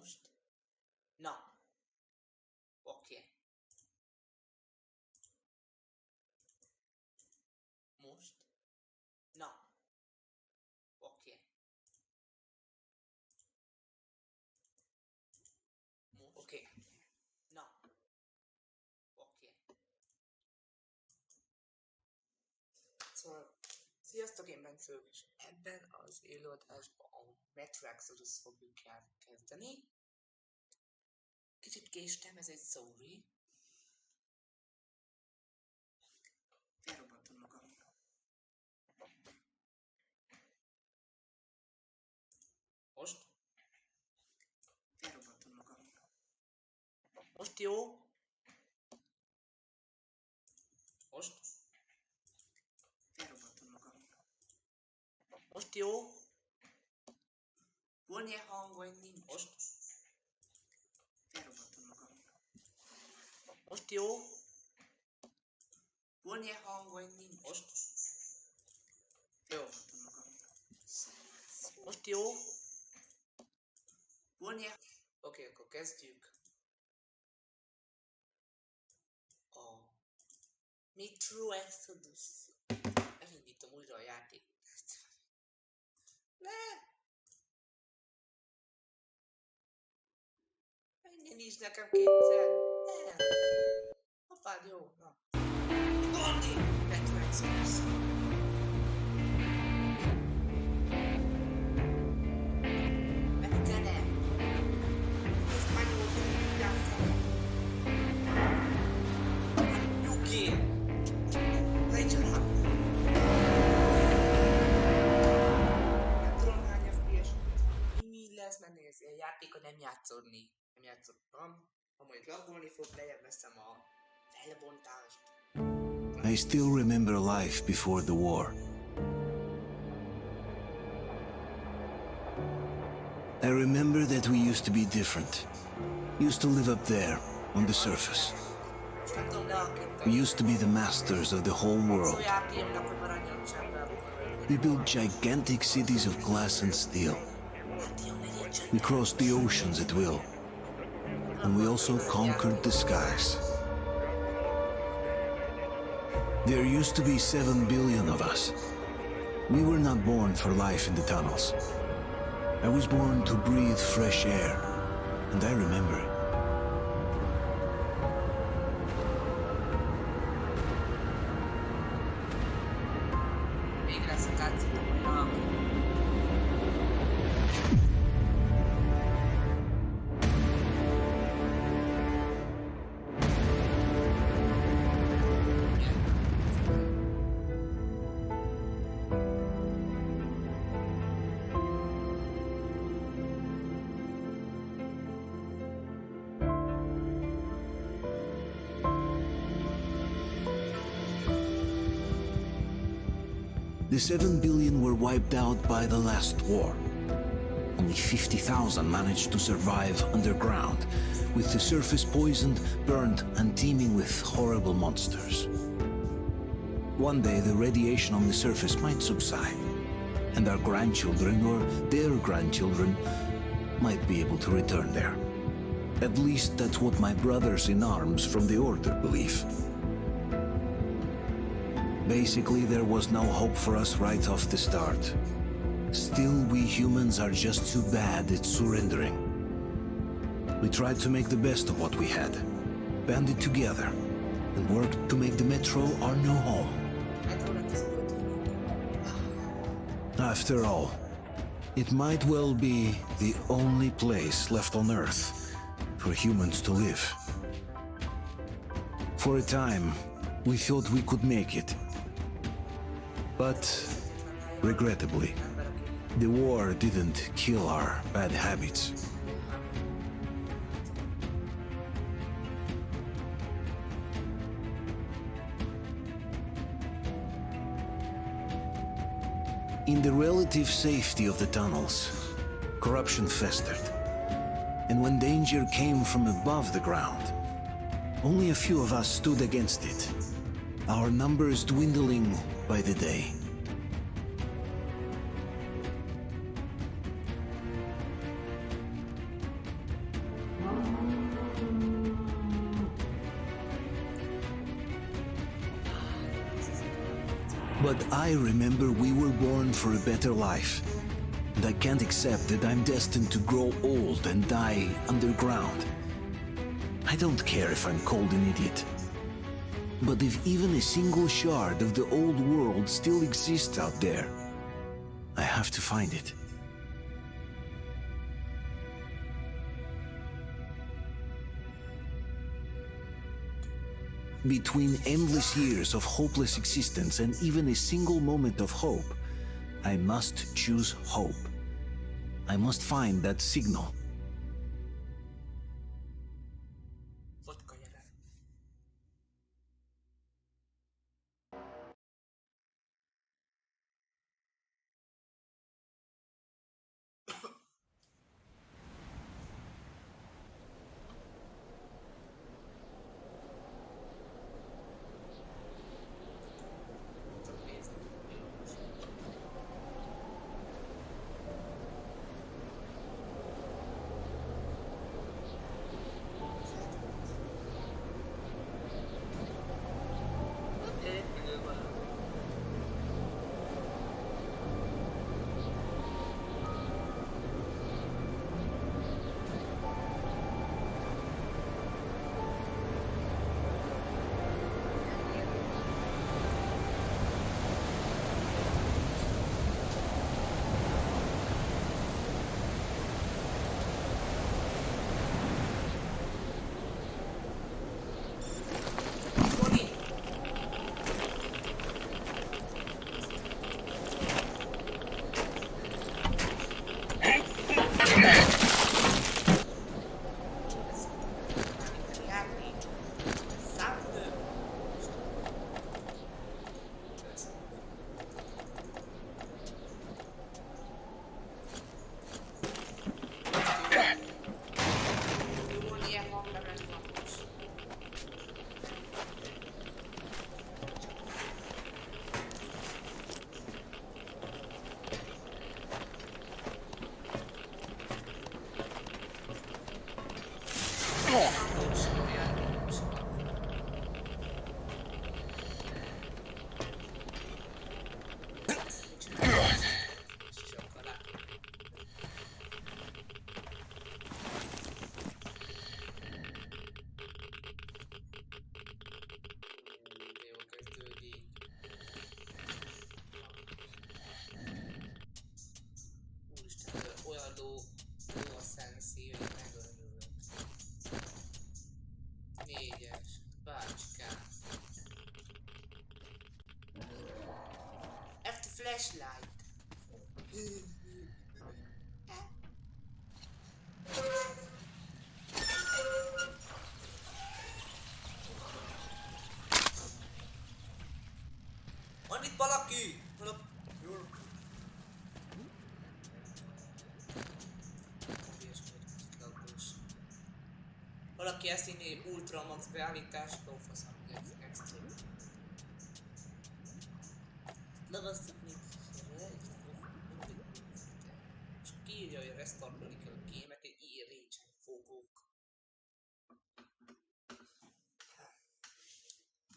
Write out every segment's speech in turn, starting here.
Most. Na. Oké. Most. Na. Oké. Most. Oké. Na. Oké. Szóval, sziasztok, én Bence, és ebben az élőadásban a Metro Exodus fogjuk kezdeni. Kicsit késtem, ez egy sorry. Felrobbantom magam. Most? Felrobbantom magam. Most jó? Most? Felrobbantom magam. Most jó? Van ilyen hang, vagy nincs? Most? Felrobbantom magam. Most jó? Van ilyen hang, vagy nincs? Most? Felrobbantom magam. Most jó? Van ilyen... Oké, akkor kezdjük. A Metro Exodus. Elindítom újra a játékot. Ne! Menjen is nekem kétszer. Ne! Apád jó. Na. Gondi! Metro Exodus. Megkene. Ez már jó, hogy játszani. Nyugi! Legyen már. Nem tudom hány FPS. Mi lesz, mert nézni, a játékot nem játszodni. Nem játszottam. Ha majd lagolni fog, lejjebb veszem a felbontást. I still remember life before the war. I remember that we used to be different. Used to live up there, on the surface. We used to be the masters of the whole world. We built gigantic cities of glass and steel. We crossed the oceans at will. And we also conquered the skies. There used to be 7 billion of us. We were not born for life in the tunnels. I was born to breathe fresh air, and I remember it. The 7 billion were wiped out by the last war. Only 50,000 managed to survive underground, with the surface poisoned, burned, and teeming with horrible monsters. One day the radiation on the surface might subside, and our grandchildren or their grandchildren might be able to return there. At least that's what my brothers in arms from the Order believe. Basically, there was no hope for us right off the start. Still, we humans are just too bad at surrendering. We tried to make the best of what we had, banded together, and worked to make the Metro our new home. After all, it might well be the only place left on Earth for humans to live. For a time, we thought we could make it. But, regrettably, the war didn't kill our bad habits. In the relative safety of the tunnels, corruption festered. And when danger came from above the ground, only a few of us stood against it, our numbers dwindling by the day. But I remember we were born for a better life. And I can't accept that I'm destined to grow old and die underground. I don't care if I'm called an idiot. But if even a single shard of the old world still exists out there, I have to find it. Between endless years of hopeless existence and even a single moment of hope, I must choose hope. I must find that signal. Vodka jelen. Csak nézni. Épülő valami. Tony! Járni. Számfő. Jó, ilyen hang nem lett hangos. Hangos, olyan hangos. Csak alá. De jó kezdődik. Úristen, olyan ló a szenszé, hogy megörülök. 4-es, bácskám. F the flashlight. Van itt valaki? Valaki ezt inni Ultramax beállítás, lófaszom, extra. Levasztok még és kiírja, hogy restartolni kell a gémet, egy ilyen récsen fogok.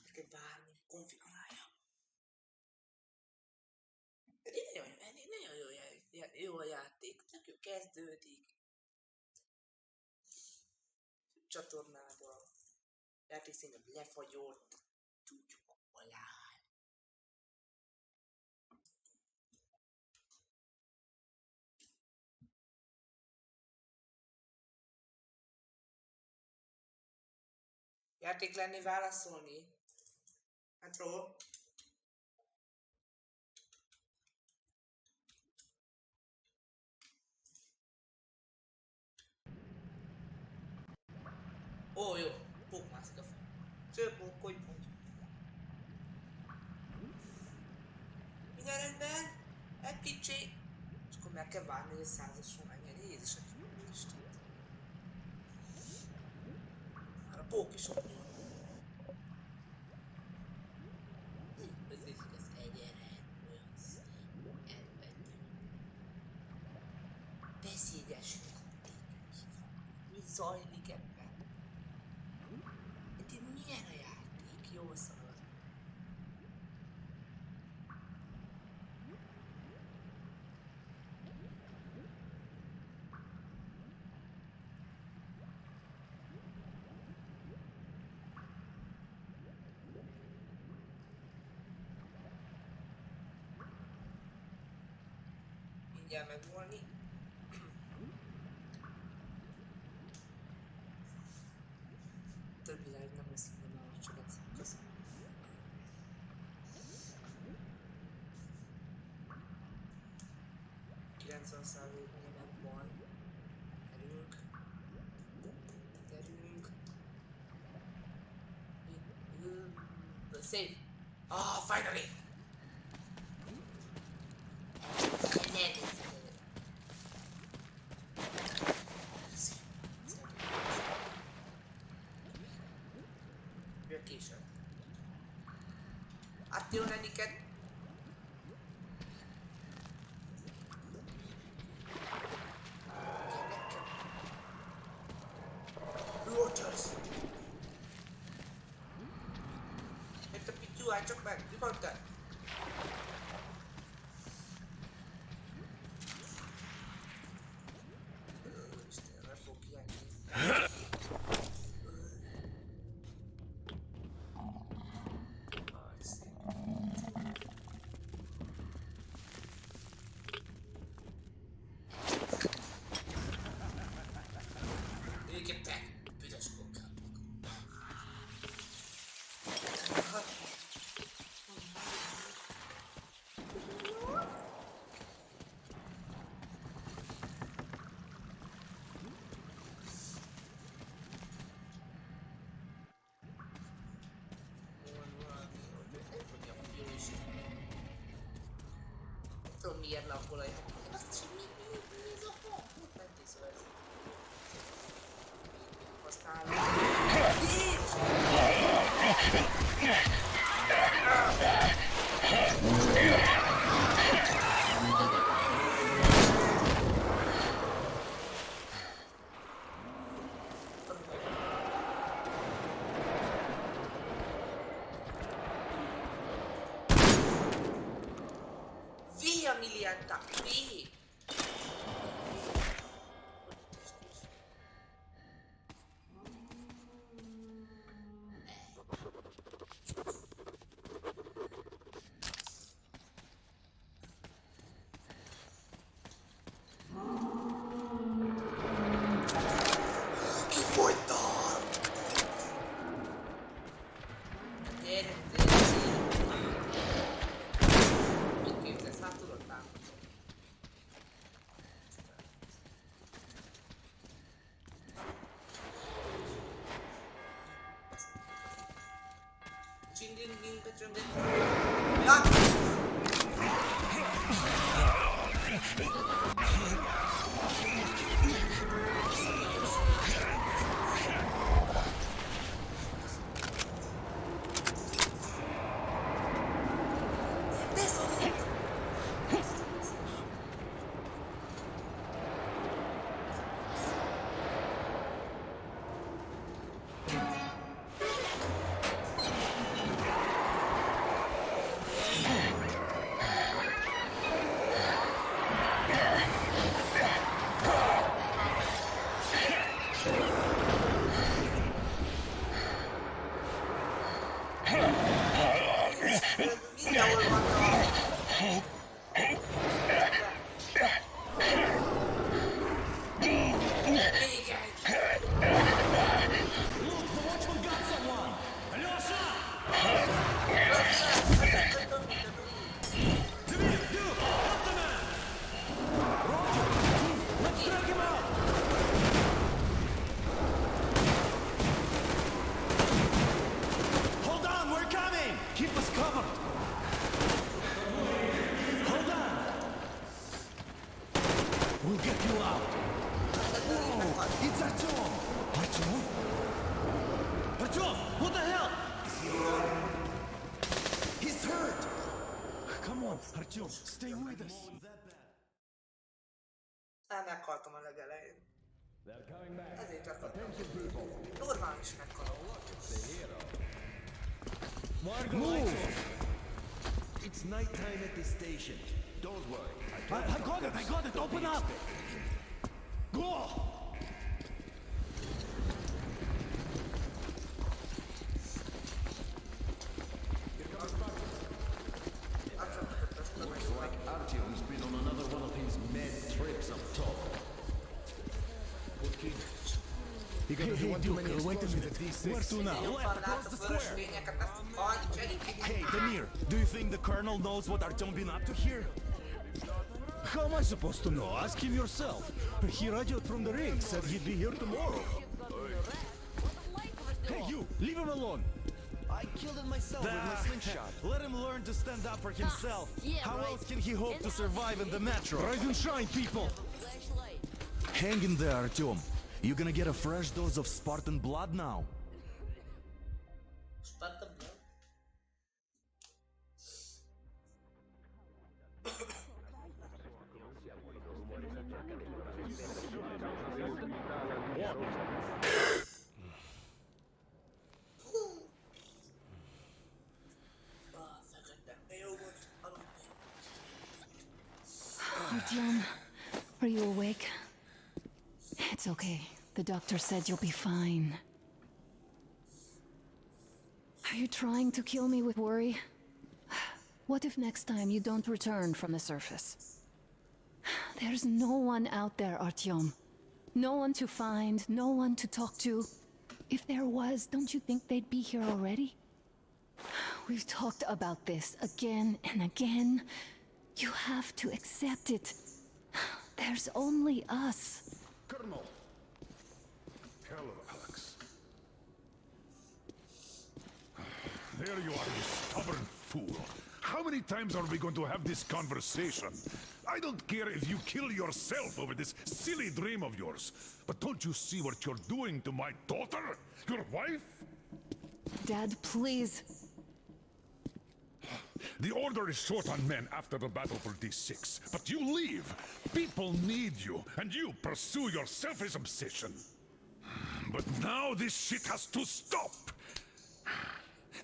Neked bármi konfigurálja. Nagyon jó a játék, tök jó kezdődik. Csatornában játékszínűleg lefagyott, tudjuk hol áll. Játék lenni válaszolni? Hát ról. Ó, jó, pókmászik a fel. Csőpókolj, mondj. Minden rendben? Egy kicsi. És akkor meg kell várni, hogy a 100-asra menjen. Jézus, Isten. Már a pók is ott van. Ez is az egyenlet, olyan szép, elbetű. Beszédes játék. Mi zajlik ebben? De milyen a játék? Jó szalad. mindjárt megvolni. Több világ nem lesz minden a csapat. Köszönöm. Megvan. Terünk. Save. Oh, finally! Jön később. Átjön egyiket. Rogers! Itt a pityú, állj csak meg! Mi van te? Istenem, nem fog kiállni. Tudom miért lappol a játék. Azt is, mi ez a hang? Nem tiszol ez. Használom. Via milianta, qui! We'll get you out. Whoa, it's Artyom. Artyom? Artyom, what the hell? He's hurt. Come on, Artyom, stay with us. Meghaltam a legelején. Ezért akartam. Normális meghalom. Move! It's nighttime at the station. Don't worry. I got it! Open up! Go! Looks like Artyom's been on another one of his Hey, Duke, wait a minute. Where to now? Left, across the square. Hey, Demir, do you think the Colonel knows what Artyom been up to here? How am I supposed to know? Ask him yourself. He radioed from the ring, said he'd be here tomorrow. Hey, you! Leave him alone! I killed him myself with my slingshot. Let him learn to stand up for himself. Yeah, How right. else can he hope to survive in the metro? Rise and shine, people! Flashlight. Hang in there, Artyom. You gonna get a fresh dose of Spartan blood now. Sparta Blood. Artyom, are you awake? It's okay. The doctor said you'll be fine. Are you trying to kill me with worry? What if next time you don't return from the surface? There's no one out there, Artyom. No one to find, no one to talk to. If there was, don't you think they'd be here already? We've talked about this again and again. You have to accept it. There's only us. Colonel! Hello, Alex. There you are, you stubborn fool. How many times are we going to have this conversation? I don't care if you kill yourself over this silly dream of yours. But don't you see what you're doing to my daughter? Your wife? Dad, please. The order is short on men after the battle for D6. But you leave. People need you, and you pursue your selfish obsession. But now this shit has to stop.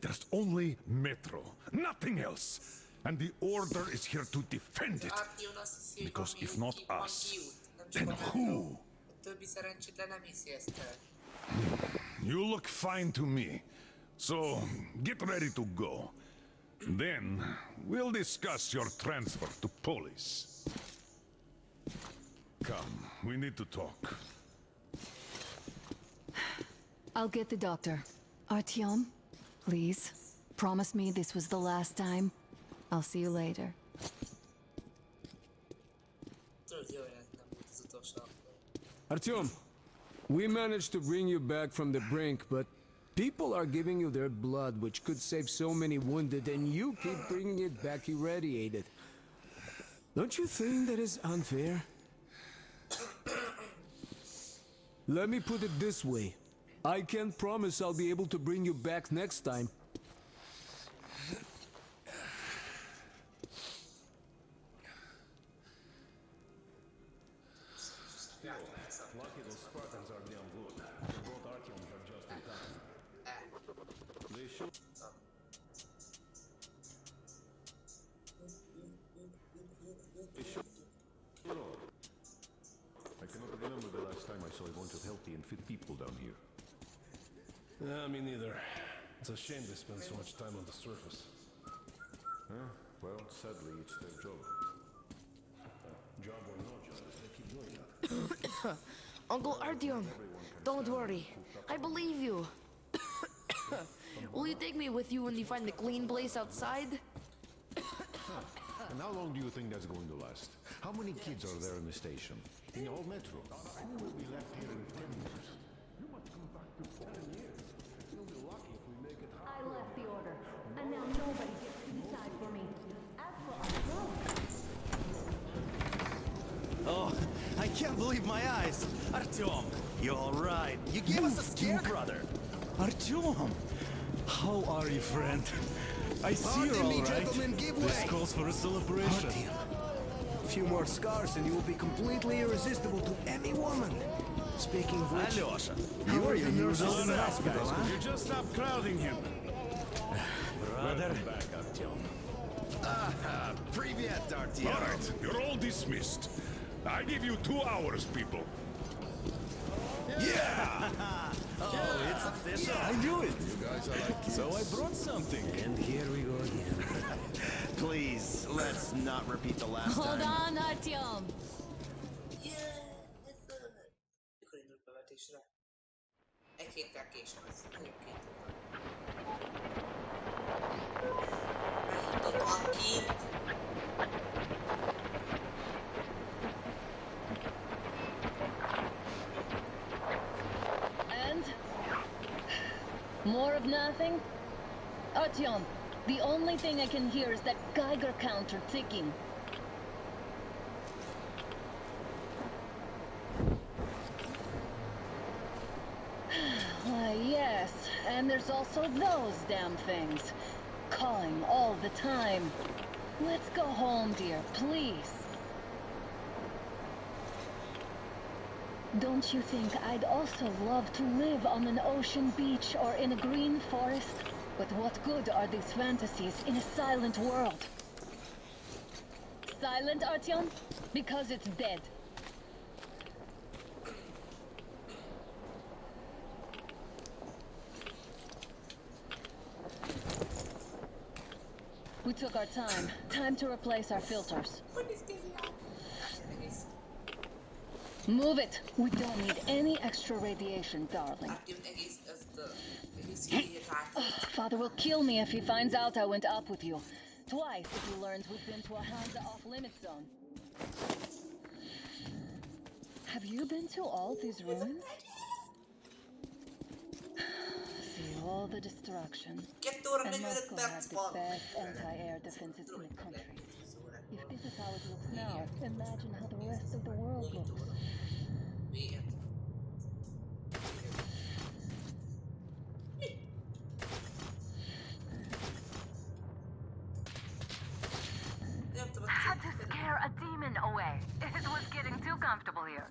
There's only Metro, nothing else. And the order is here to defend it. Because if not us, then who? You look fine to me. So, get ready to go. Then, we'll discuss your transfer to police. Come, we need to talk. I'll get the doctor. Artyom, please. Promise me this was the last time. I'll see you later. Artyom, we managed to bring you back from the brink, but people are giving you their blood, which could save so many wounded, and you keep bringing it back irradiated. Don't you think that is unfair? Let me put it this way. I can't promise I'll be able to bring you back next time. Lucky those Spartans are damn good. They brought Artyom here just in time. They should... You know, I cannot remember the last time I saw a bunch of healthy and fit people down here. Yeah, me neither. It's a shame they spend so much time on the surface. Well, sadly, it's their job. Job or no job, they keep doing that. Uncle Artyom, don't worry. I believe you. Will you take me with you when you find the clean place outside? And how long do you think that's going to last? How many kids are there in the station? In the whole metro? Who will be left here in 10 years? You must come back to 10 years. You'll be lucky if we make it I left the order, and now nobody gets to decide for me. As for Artyom, Oh, I can't believe my eyes. Artyom, you all right? You gave us a scare, brother. Artyom, how are you, friend? I see you're all right. gentlemen, give This way. calls for a celebration. A few more scars and you will be completely irresistible to any woman. Speaking of which, Alyosha, how you are are the your nurses usual in the hospital, guys. huh? You just stop crowding him. Brother, back, Artyom. Привет, Artyom. All right, you're all dismissed. I give you 2 hours, people. Yeah! Oh, it's official. I knew it. So I brought something. And here we go again. Please, let's not repeat the last hold time. on, Artyom. Yeah, mikor indul bevetésre? héttel később, ez nagyon két óra. Mert itt van kint. And? More of nothing? Artyom, the only thing I can hear is that Geiger counter ticking. Why, yes, and there's also those damn things. Calling all the time. Let's go home, dear, please. Don't you think I'd also love to live on an ocean beach or in a green forest? But what good are these fantasies in a silent world? Silent, Artyom? Because it's dead. We took our time. Time to replace our filters. Move it! We don't need any extra radiation, darling. Father will kill me if he finds out I went up with you. Twice if he learns we've been to a hands-off-limit zone. Have you been to all these ruins? See all the destruction. And Moscow had the best anti-air defenses in the country. If this is how it looks now, imagine how the rest of the world looks. Had to scare a demon away. It was getting too comfortable here.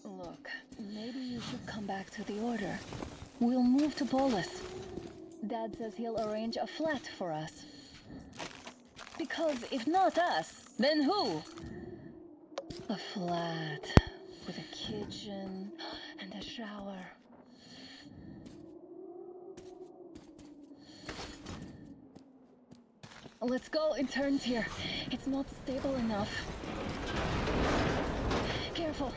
Look, maybe you should come back to the Order. We'll move to Polis. Dad says he'll arrange a flat for us. Because if not us, then who? A flat with a kitchen and a shower. Let's go in turns here. It's not stable enough. Careful.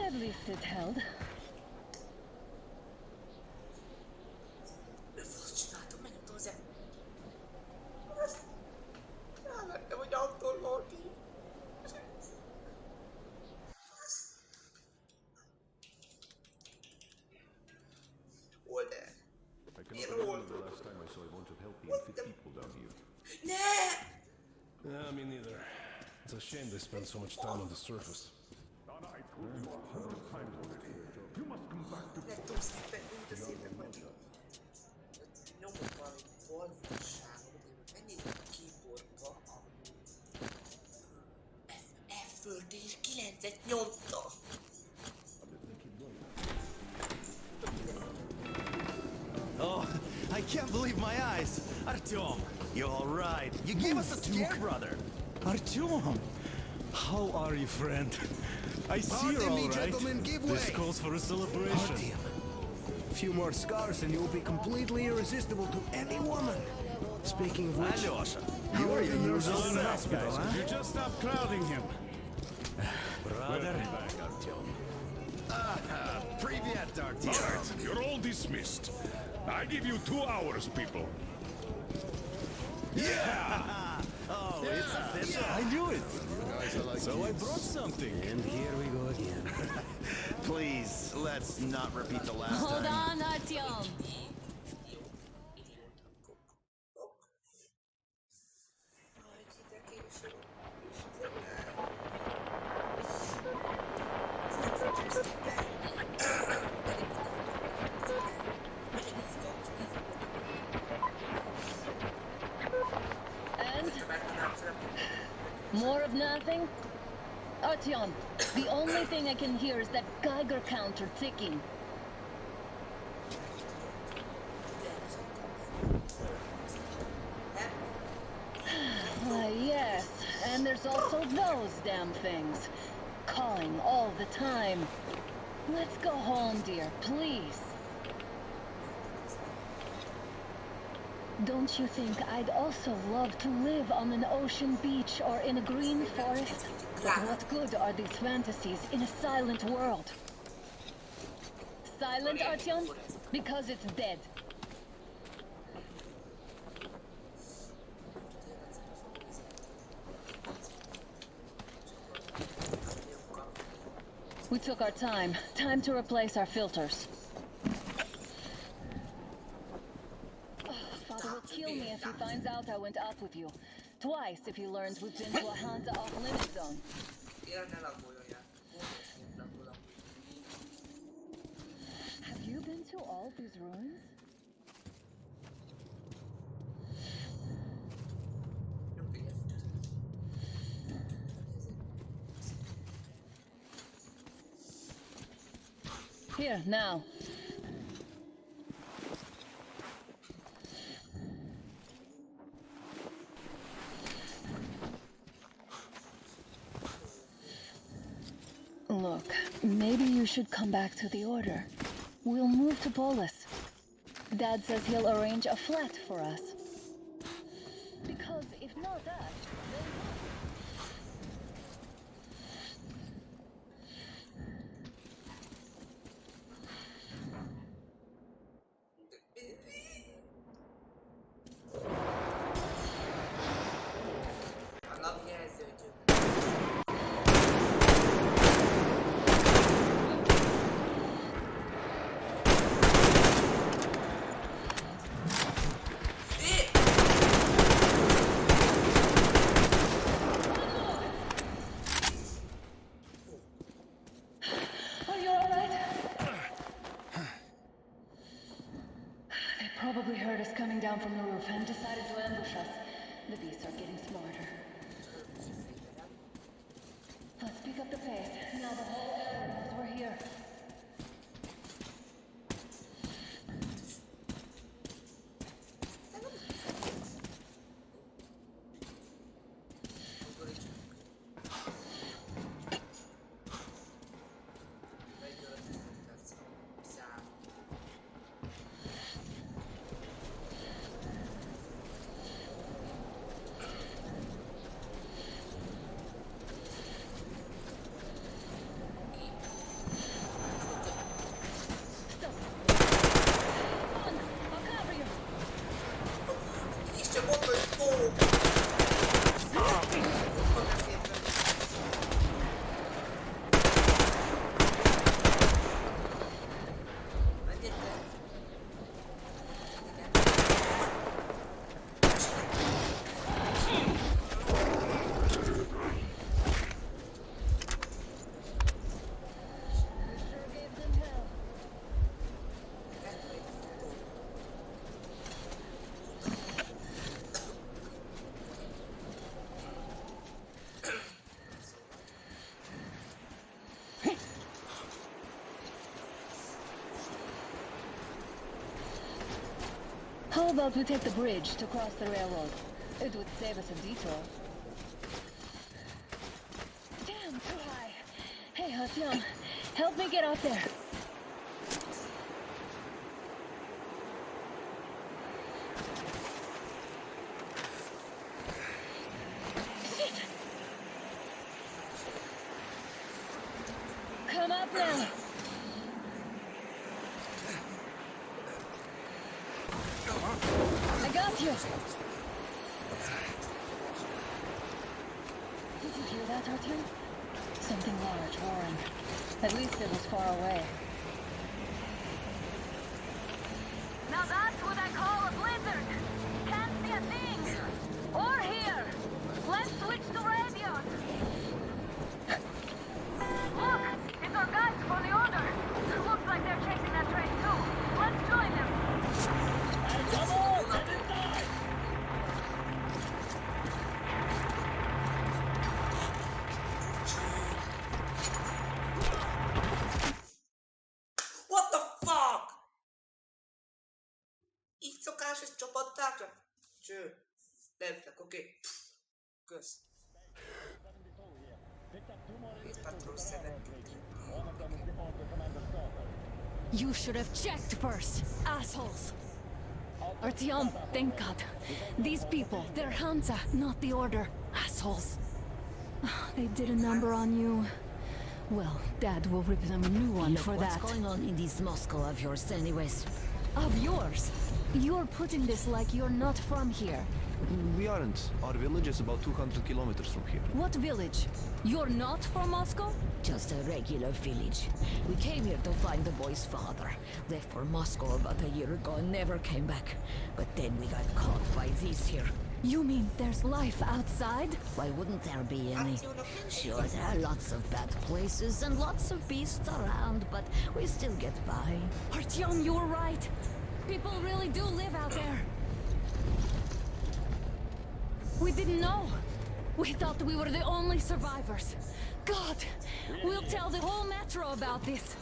At least it held. I cannot remember the last time I saw a bunch of healthy and fit people down here. Yeah, me neither. It's a shame they spend so much time on the surface. You must come back to És 9-et nyomta. Oh, I can't believe my eyes. Artyom, you're all right. You gave us a scare, brother. Artyom, how are you, friend? I see you're all right. Gentlemen, give way. This calls for a celebration. Artyom, a few more scars and you'll be completely irresistible to any woman. Speaking of which, Alyosha, you are the usual in the hospital, huh? You just stop crowding him. Brother. Back, Artyom. Привет, Artyom. All right, you're all dismissed. I give you 2 hours, people. Yeah! Oh, it's official. I knew it. So I brought something. And here we go again. Please, let's not repeat the last Hold time. on, Artyom. nothing? Artyom, the only thing I can hear is that Geiger counter ticking. Yes, and there's also those damn things. Calling all the time. Let's go home, dear, please. Don't you think I'd also love to live on an ocean beach or in a green forest? But what good are these fantasies in a silent world? Silent, Artyom? Because it's dead. We took our time. Time to replace our filters. Father will kill me if he finds out I went out with you. Twice if he learns we've been to a Hansa off-limit zone. Have you been to all these ruins? Here, now. Look, maybe you should come back to the Order. We'll move to Polis. Dad says he'll arrange a flat for us. Because if not us, then probably heard us coming down from the roof and decided to ambush us. The beasts are getting smarter. Let's pick up the pace. Now the whole area knows we're here. How about we take the bridge to cross the railroad? It would save us a detour. Damn, too high. Hey, Artyom, help me get out there. Shit! Come up now. I got you! Did you hear that, Artyom? Something large roaring. At least it was far away. Now that's what I call a blizzard! Can't see a thing! Or hear! Let's switch to radios! Look! It's our guys for the Order! Looks like they're chasing that train too. Let's join them! Come on, get inside! Így szokásos csapattársak? Cső. Leültek, oké. Kösz. Két patrol szeretnék. You should have checked first, assholes! Artyom, thank God. These people, they're Hansa, not the Order. Assholes. They did a number on you. Well, Dad will rip them a new one for that. What's going on in this Moscow of yours anyways? Of yours? You're putting this like you're not from here. We aren't. Our village is about 200 kilometers from here. What village? You're not from Moscow? Just a regular village. We came here to find the boy's father. Left for Moscow about a year ago and never came back. But then we got caught by these here. You mean there's life outside? Why wouldn't there be any? Sure, there are lots of bad places and lots of beasts around, but we still get by. Artyom, you were right. People really do live out there. We didn't know. We thought we were the only survivors. God, we'll tell the whole metro about this.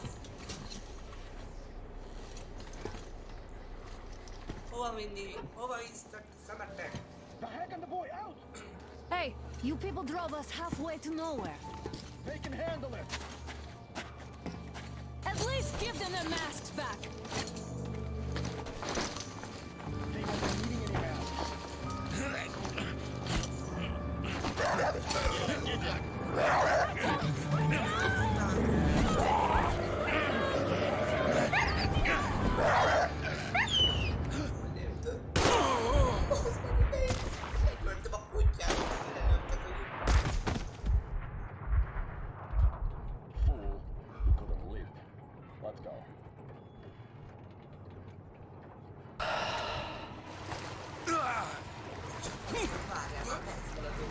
Hova vinni? Hova isztak szemetek? The heck and the boy out! Hey, you people drove us halfway to nowhere. They can handle it! At least give them their masks back. They won't be needing any masks. Megöltem a kutyát, lelőttek a Fool. Could have lived. Let's go. várjál, már megfelelő.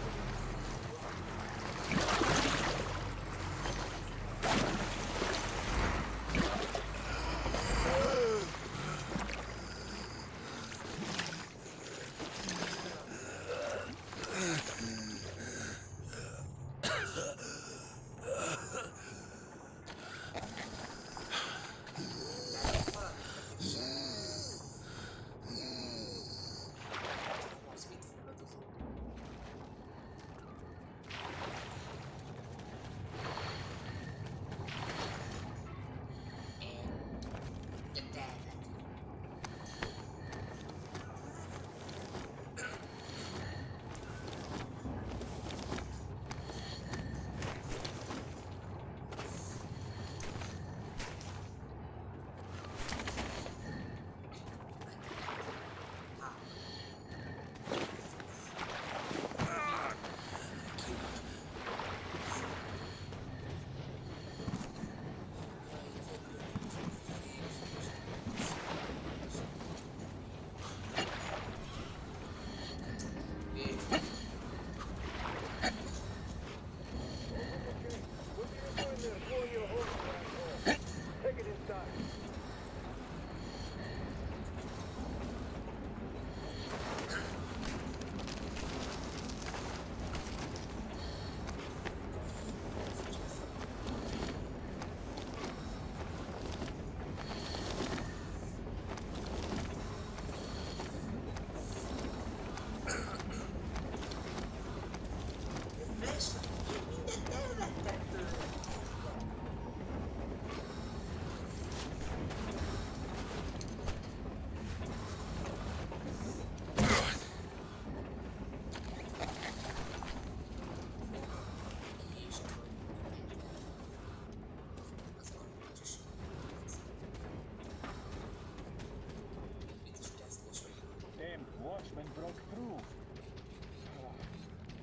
Watchman broke through.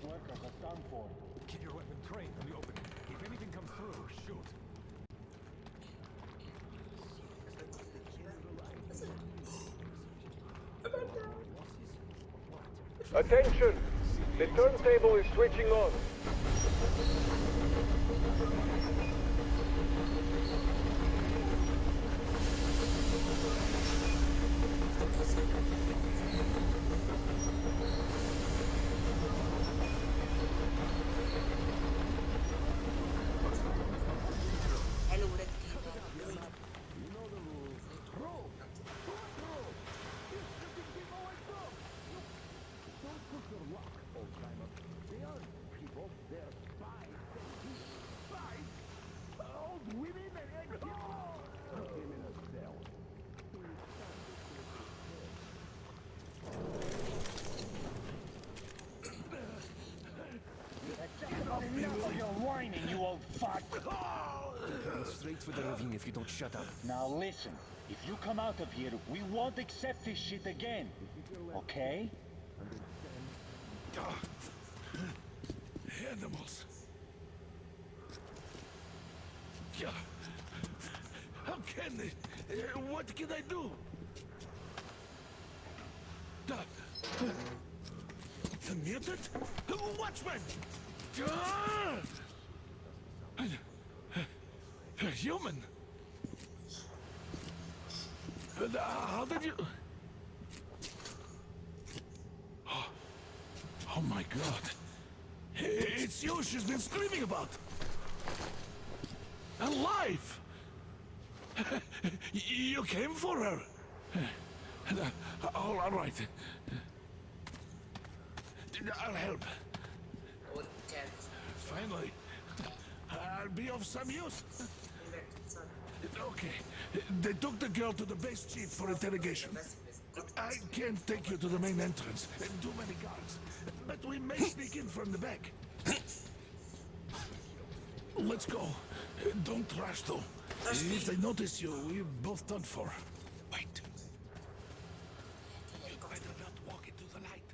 Workers are done for. Keep your weapon trained on the opening. If anything comes through, shoot. Attention! The turntable is switching on. for the ravine if you don't shut up. Now listen, if you come out of here, we won't accept this shit again. Okay? Animals. Yeah. How can they? What can I do? The mutant? Watchman! A human? How did you... Oh my god. It's you she's been screaming about. Alive! You came for her. All right. I'll help. Finally. I'll be of some use. Okay. They took the girl to the base chief for interrogation. I can't take you to the main entrance. Too many guards. But we may sneak in from the back. Let's go. Don't rush though. If they notice you, we're both done for. Wait. You'd better not walk into the light.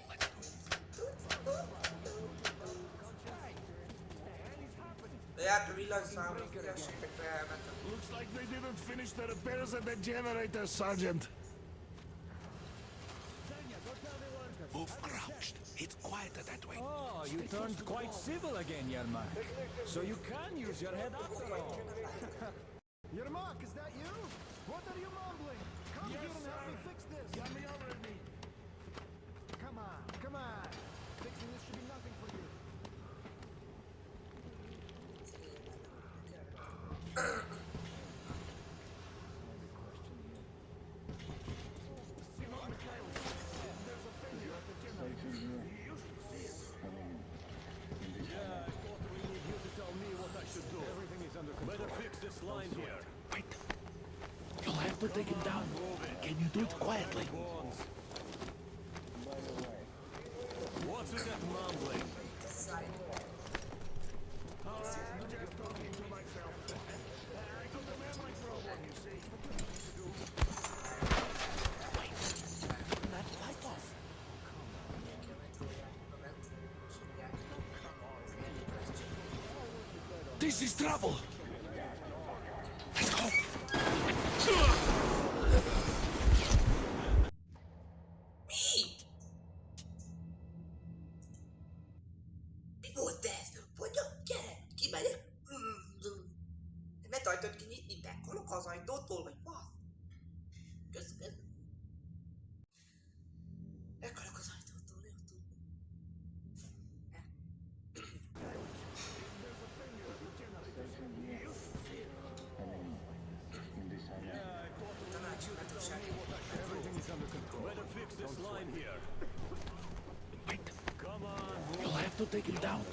Let's go. Looks like they didn't finish the repairs at the generator, Sergeant. Move crouched. It's quieter that way. Oh, you turned quite civil again, Yermak. So you can use your head after all. Yermak, is that you? What are you mumbling? Come here and help me fix this. Got me already. Come on, come on. Fixing this should be nothing for you. Line here. Wait. You'll have to take him down. Can you do it quietly? What's with that mumbling? I'm just talking to myself. I got the memory problem, you see. Wait. Turn that light off. This is trouble. Let's go. Mi volt ez? Hogyan? Gyere! Kimegyek! Mert ajtót kinyitni, bekolok az ajtótól, vagy vad? Köszönöm. Bekolok az ajtótól, nem tudom. Better fix this line here. Wait. Come on, You'll have to take him down.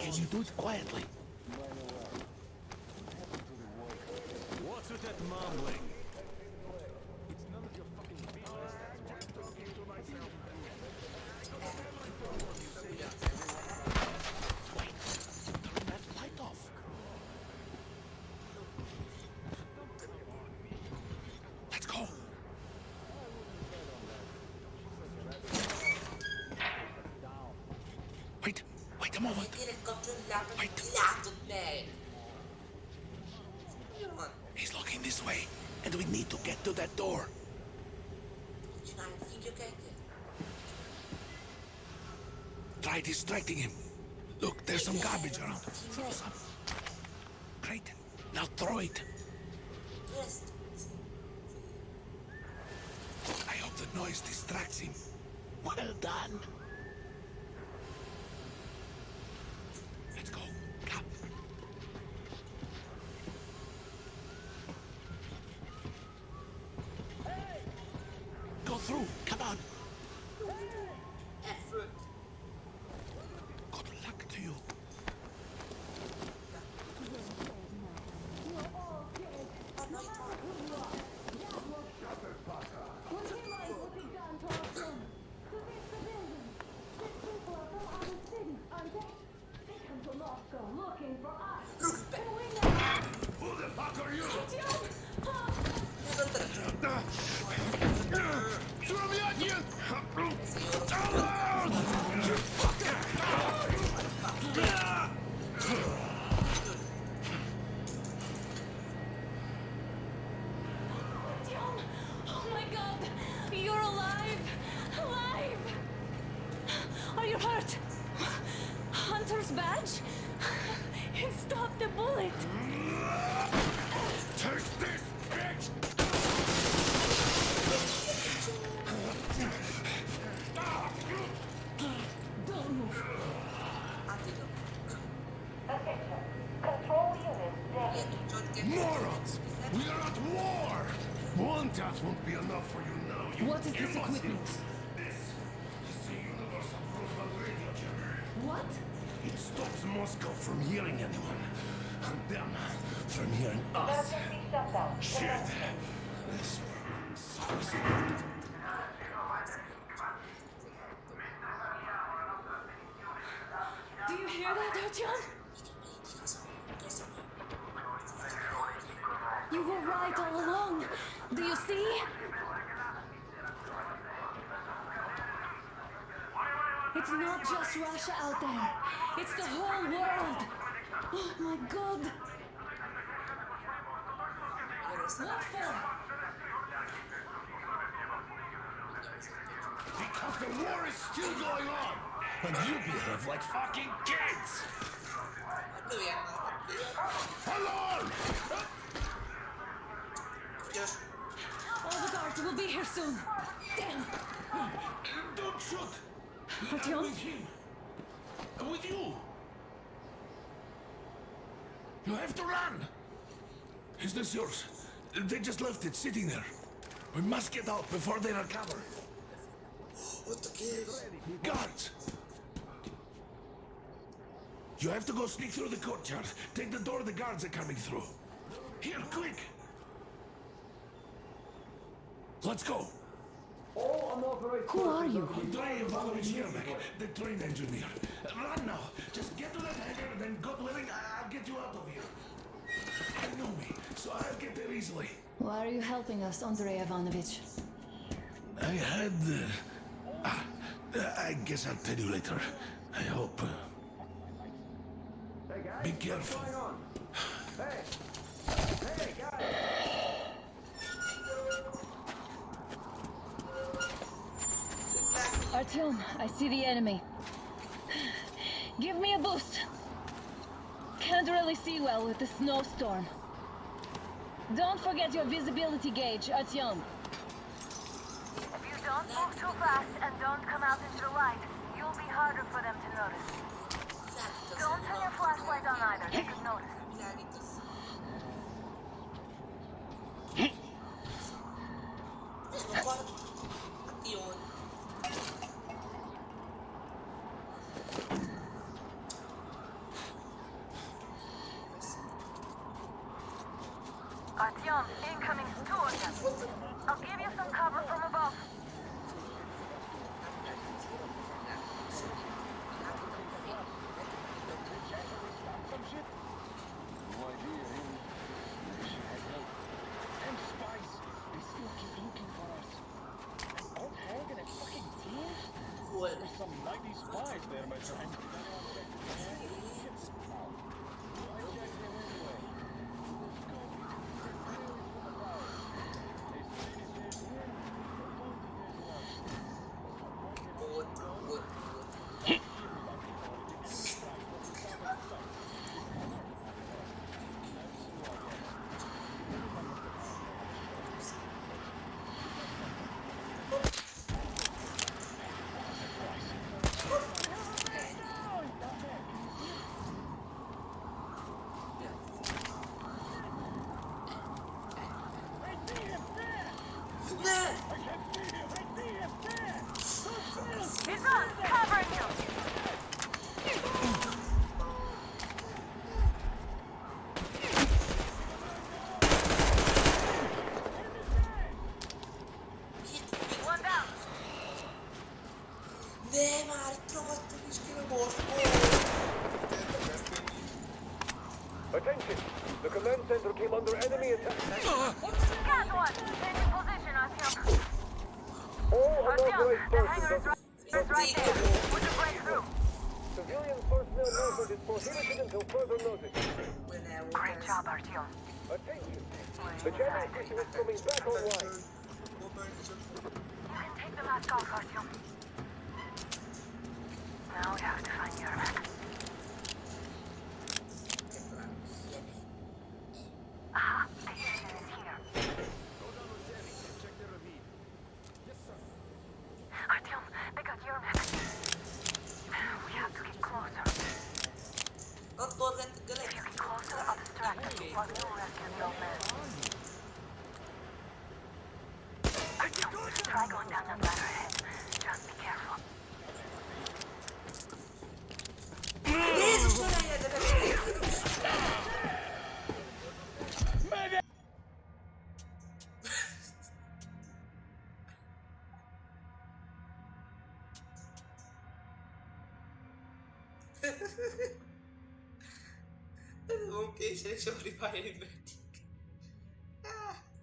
Can you do it quietly? what's with that mumbling? It's none of your fucking business. I'm just talking to myself. Wait. Turn that light off. Let's go. Wait a moment. Wait. He's looking this way, and we need to get to that door. Try distracting him. Look, there's some garbage around. Throw some. Great. Now throw it. I hope the noise distracts him. Well done. Let's go. Come. Go through. Come on. Good luck to you. Oh my god! You're alive! Alive! Are you hurt? Hunter's badge? It stopped the bullet! Take this, bitch! Don't move. Control unit Morons! We are at war! One task won't be enough for you now. You What is this imbeciles. equipment? This is the universal broadband radio jammer. What? It stops Moscow from hearing anyone. And them from hearing us. Shit! This sucks. Do you hear that, Artyom? You were right all along. Do you see? It's not just Russia out there. It's the whole world. Oh my god. What for? Because the war is still going on! And you behave like fucking kids! Hello! All the guards will be here soon. Damn. Don't shoot! Artyom? With him! With you! You have to run! Is this yours? They just left it sitting there. We must get out before they recover. Guards! You have to go sneak through the courtyard. Take the door the guards are coming through. Here, quick! Let's go! Who are you? Andrei Ivanovich Yermak, the train engineer. Run now! Just get to that hangar, then God willing, I'll get you out of here. You know me, so I'll get there easily. Why are you helping us, Andrei Ivanovich? I had... I guess I'll tell you later. I hope. Be careful. Artyom, I see the enemy. Give me a boost. Can't really see well with the snowstorm. Don't forget your visibility gauge, Artyom. If you don't move too fast and don't come out into the light, you'll be harder for them to notice. Don't turn your flashlight on either, they could notice. Artyom, incoming, two of them. I'll give you some cover from above. Some mighty spies there, my friend. He's on, covering you. One down. Nem már trovattam is ki a borból! Attention! The command center came under enemy attack. Got one. Change your position, Artyom. All unauthorized The persons hangar is are... right there. We can break through. Civilian personnel movement is prohibited until further notice. Great job, Artyom. Attention. The jamming system is coming back online. You can take the mask off, Artyom. Now we have to find your map. Aha, the engine is here. Artyom, they got your map. We have to get closer. If you get closer, I'll distract them while you rescue the old man. Artyom, try going down that ladder ahead. Just be careful. Oké, és sorry pályáig.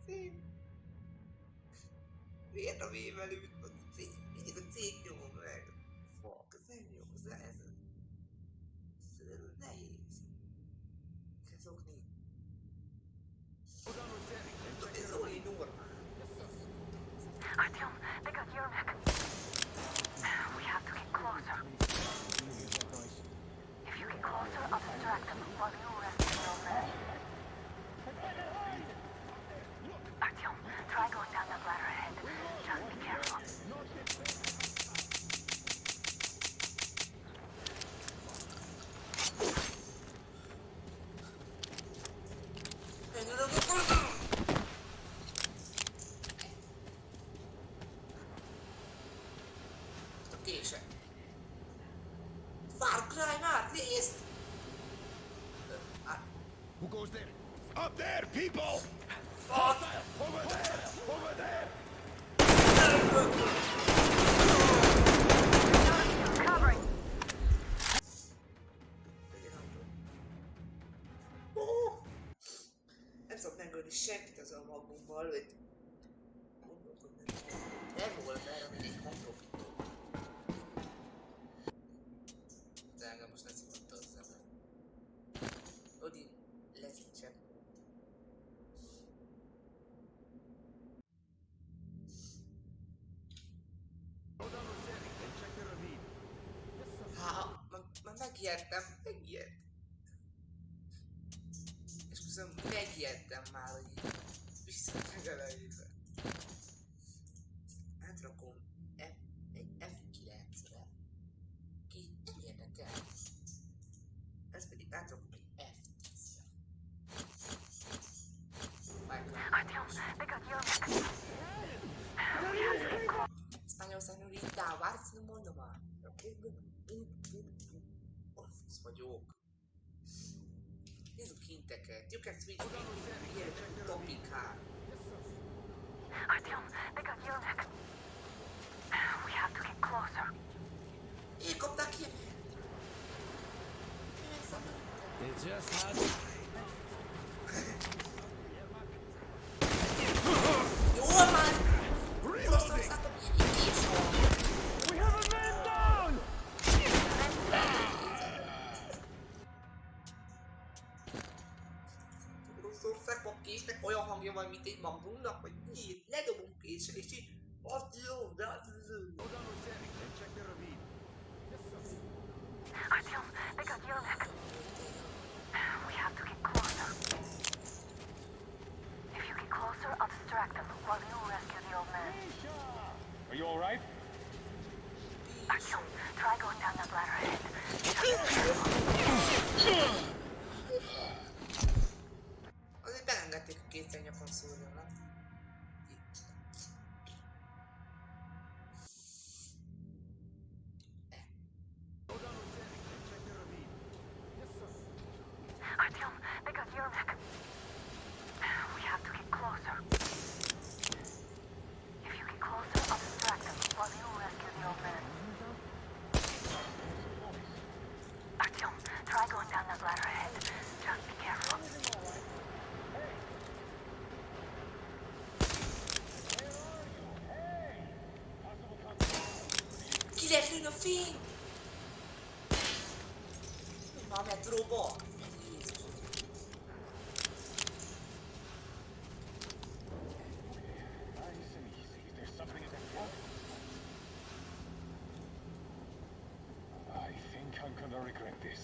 Szép. Miért a vével ült? Mindig a cég nyomom meg. Fuck, ez nem jó, ez nehéz. Kell szokni. Ez olyan normál. Artyom, they got your map. We have to get closer. If you get closer, I'll distract them while you rescue the old man. Artyom, try going down that ladder ahead. Just be careful. Kések. Far Cry már, nézd! Who goes there? Up there, people! Fuck! Over there! Over there! Covering. Nem szabad megölni senkit az a magummal, hogy nem volt erre mindig hangropító. Drága, most leszivatta a szemem. Odin, leszítsen. Már megijedtem. És közben megijedtem már, hogy így visszamegy elejébe. Átrakom egy F9-re. Ki nem érdekel. Ez pedig átrakom egy F10-re. Artyom, they got your map. Spanyolországban így vársz, nem mondom már. Fasz vagyok. Nézzük hinteket. You can switch here to topic car. Artyom, they got your map. We have to get closer. Én kapták ki? They just had... Jól van! Oroszországban milyen igés van? We have a man down! Oroszországban késnek olyan hangja van, mint egy magunknak, hogy mi? Ledobunk késre, és így... Az jó, de az jó. Artyom, they got your map. We have to get closer. If you get closer, I'll distract them while you rescue the old man. Are you alright? Artyom, try going down that ladder ahead. Azért belengedték a kétszer nyakon szúrjon, nem? Artyom, they got your map. We have to get closer. If you get closer, I'll distract them while you rescue the old man. Artyom, try going down that ladder ahead. Just be careful. fény! Mi van a metróba? Jézus. I think I'm gonna regret this.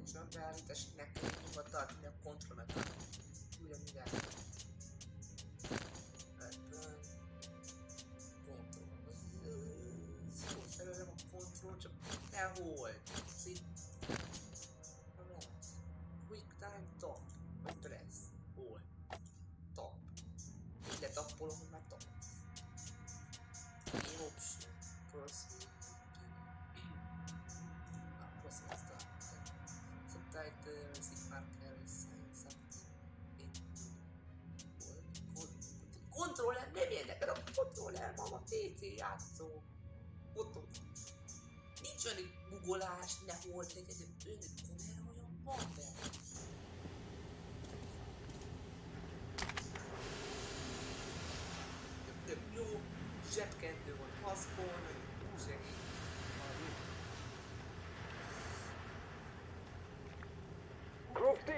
És a beállításnak kell nyugodt tartani a kontrollat. Újra mindjárt. Ebből. Kontroll. Jó szerelem a kontroll, csak nehol. Szint. Quick time top. Vagy press. Hol? Top. Így letappolom, hogy már top. Game option. Proceed. Proceed start. Subtitles, markers, something. Kontroller, nem érdekel a kontroller, a PC játszó. Fotó. Nincs olyan googolás, nehol legyen, de önök kamera olyan van benne. Tök jó, zsebkendő van maszkon, húzsegít. Group D,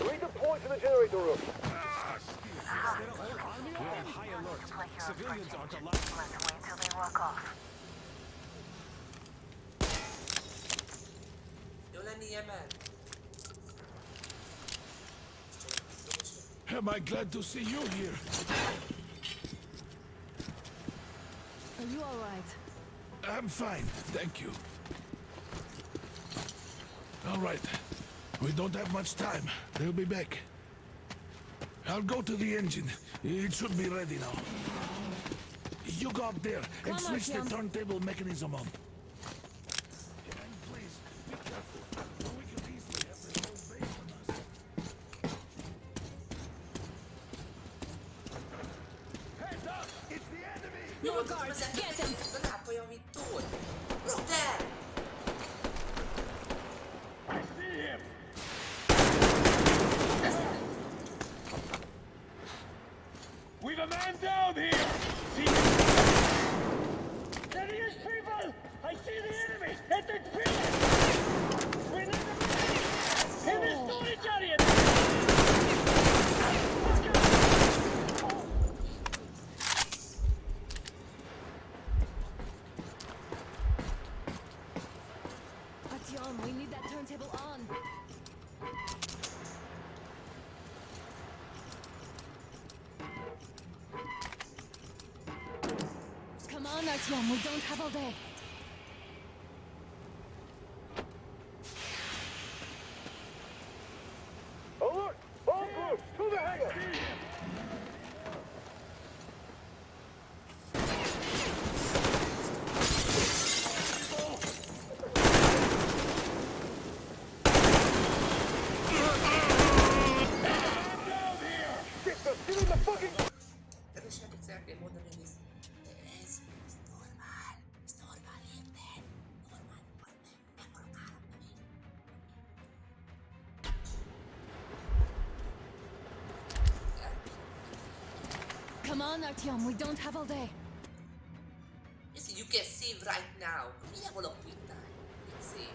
redeploy to the generator room. We're on high alert. Civilians aren't allowed. Let's wait till they walk off. Jó lenni Yemen. Am I glad to see you here? Are you all right? I'm fine, thank you. All right. We don't have much time. They'll be back. I'll go to the engine. It should be ready now. You go up there and switch the turntable mechanism on. And please, be careful. We could easily have the whole base on us. Heads up! It's the enemy! Your guards, get them! Lapajavítól! Rotter! I see him! We've a man down here! See him? There he is, people! I see the enemy! At the tree! We're not the in the storage area! Artyom, we need that turntable on. Come on, Artyom, we don't have all day. Alert! All groups, to the hangar! Get in the fucking... Erősnek itt szeretném mondani, hogy ez normál. Ez normál, érted? Normál, mekkora állam nem ér. Come on, Artyom, we don't have all day. Listen, you can save right now. Milyen a quick time? You can save.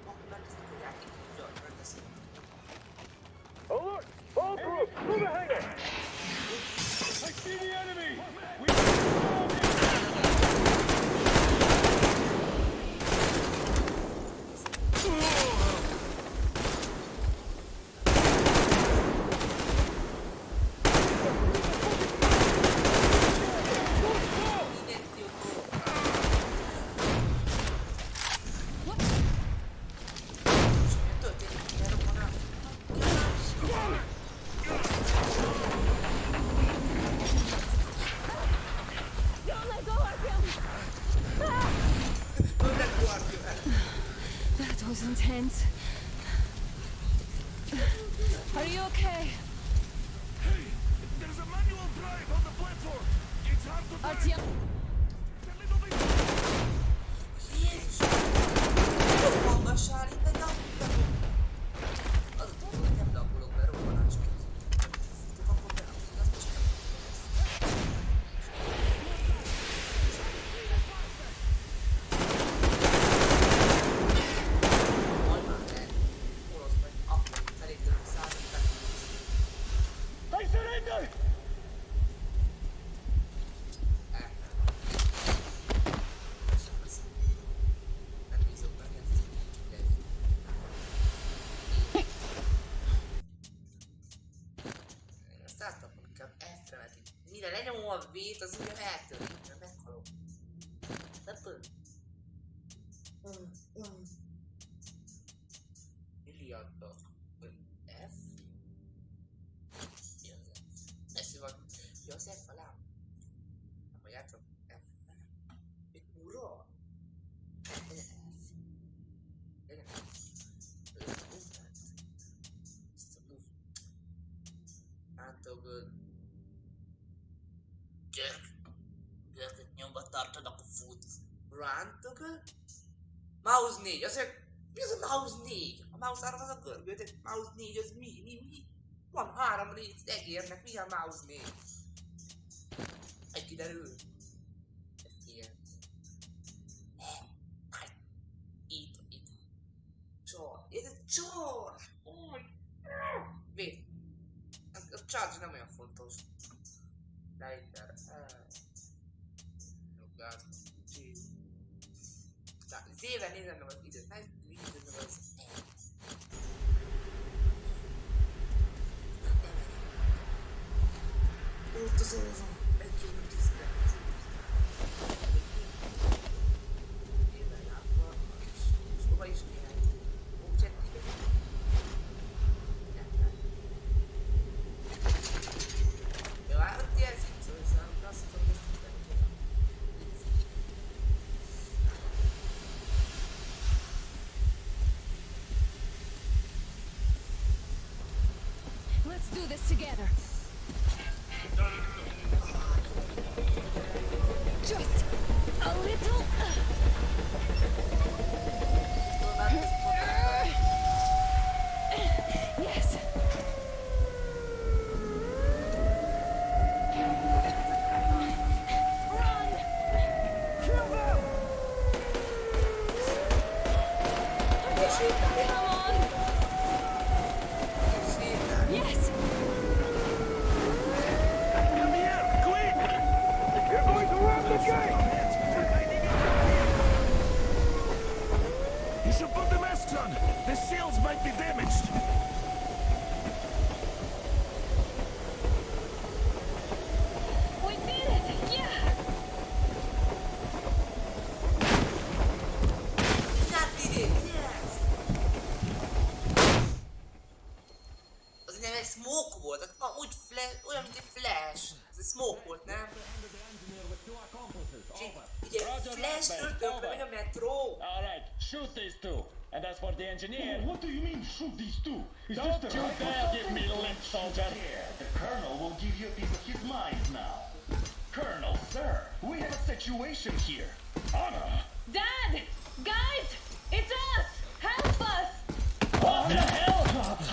Akkor megkezdjük a játék, így jön, rendeszünk. Alert! All groups, to the hangar! I see the enemy! Don't let go, Artyom! That was intense. Are you okay? Hey, there's a manual drive on the platform. It's hard to drive. Artyom! A little bit. Jézus! Magasság, itt egy napja. Az a dolog, hogy nem lakolok be robbanás közben. Csak akkor belakulok, azt most nem. lenyomom a V-t, az ugye eltörik, mert meghalok. Lepő. Milliárdok. F? Mi az F? Ez van. Mi az F alá? Nem mondjátok? F. Egy ura? Legyen F. Legyen F. Átogod. Görköt nyomba tartanak a fut. Run, togod? Mouse 4, azért mi az a mouse 4? A mouse 3 az a görgő, de mouse 4 az mi? Van 3 rész egérnek, mi a mouse 4? Egy kiderül. Itt. Csor. Ez egy csor! Vét. A charge nem olyan fontos. Lighter. Z-vel nézem meg az időt, nem nézem meg az ott az óva, egy jó 10 perc. Éven látva, és hova is néhány objektívet. Jó, hát jelzik, szóval azt tudom, hogy Let's do this together. Just a little. Yes. Run! Kill them! Come on! Yes! Come here, quick! You're going to run the gate! You should put the masks on. The seals might be damaged. We did it! Yeah! That did it, yes! Az nem egy smoke volt, úgy flash, olyan mint egy flash. Ez egy smoke volt, nem? Ugye flash töltök meg a metró. Alright, shoot these two. And as for the engineer... What do you mean, shoot these two? Is Don't this the you right dare give me lip, soldier! The Colonel will give you a piece of his mind now. Colonel, sir, we have a situation here. Anna! Dad! Guys! It's us! Help us! What the hell?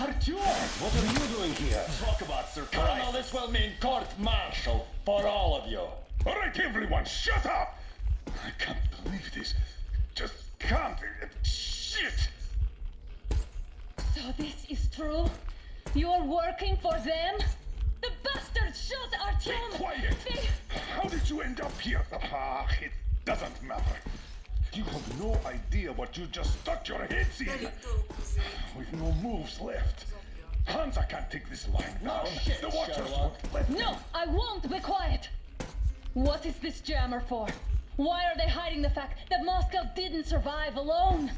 Artyom, what are you doing here? Talk about surprise. Colonel, this will mean court-martial for all of you. All right, everyone, shut up! I can't believe this. Just can't. Shit! So this is true? You're working for them? The bastards shot Artyom! Be quiet! How did you end up here? Ah, it doesn't matter. You have no idea what you just stuck your heads in. We've no moves left. Hansa can't take this line. Oh, shit, the Watchers Sherlock. won't let No, I won't be quiet! What is this jammer for? Why are they hiding the fact that Moscow didn't survive alone?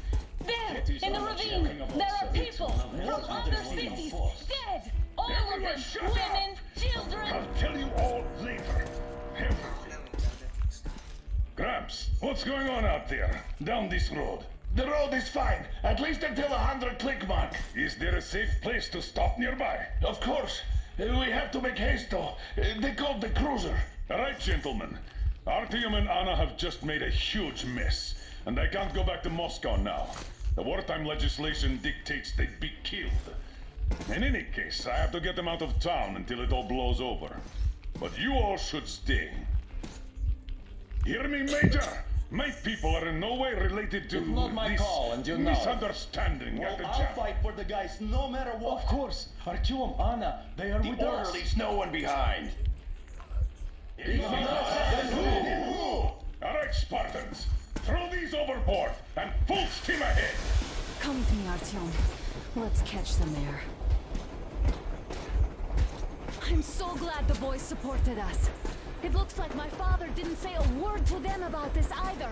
There, in the ravine, there are people from other cities, dead! All of them, women, children! I'll tell you all later. Everything. Gramps, what's going on out there? Down this road. The road is fine, at least until 100 click mark. Is there a safe place to stop nearby? Of course. We have to make haste though. They called the cruiser. All right, gentlemen. Artyom and Anna have just made a huge mess, and they can't go back to Moscow now. The wartime legislation dictates they'd be killed. In any case, I have to get them out of town until it all blows over. But you all should stay. Hear me, Major? My people are in no way related to It's not my this call, and you know it. misunderstanding at the I'll jam. fight for the guys no matter what. Of course, Artyom, Anna, they are with us. no one behind. All right, Spartans, throw these overboard and full steam ahead. Come with me, Artyom. Let's catch the mayor. I'm so glad the boys supported us. It looks like my father didn't say a word to them about this either.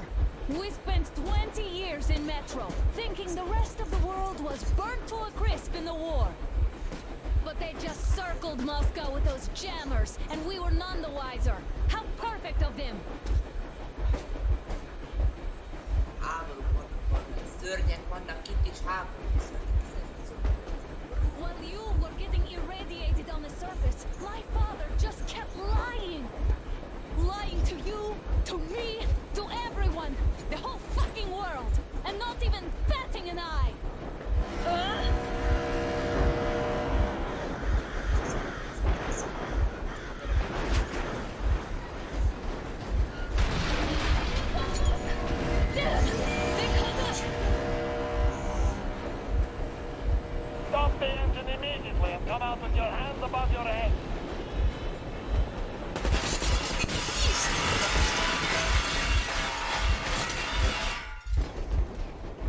We spent 20 years in Metro, thinking the rest of the world was burnt to a crisp in the war. But they just circled Moscow with those jammers, and we were none the wiser. How perfect of them! While you were getting irradiated on the surface, my father just kept lying. Lying to you, to me, to everyone, the whole fucking world, and not even batting an eye. Stop the engine immediately and come out with your hands above your head.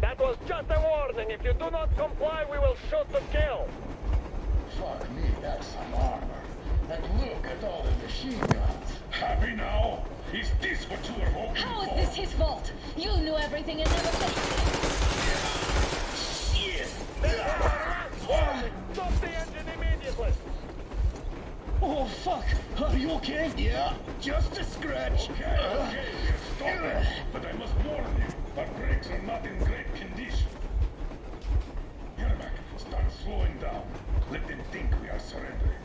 That was just a warning. If you do not comply, we will shoot to kill. Fuck me, that's some armor. And look at all the machine guns. Happy now? Is this what you were hoping How is for? this his fault? You knew everything and never said Shit! Stop the engine immediately. Oh, fuck! Are you okay? Yeah, just a scratch. Okay, stop it. But I must warn you, our brakes are not in great condition. Yermak, start slowing down. Let them think we are surrendering.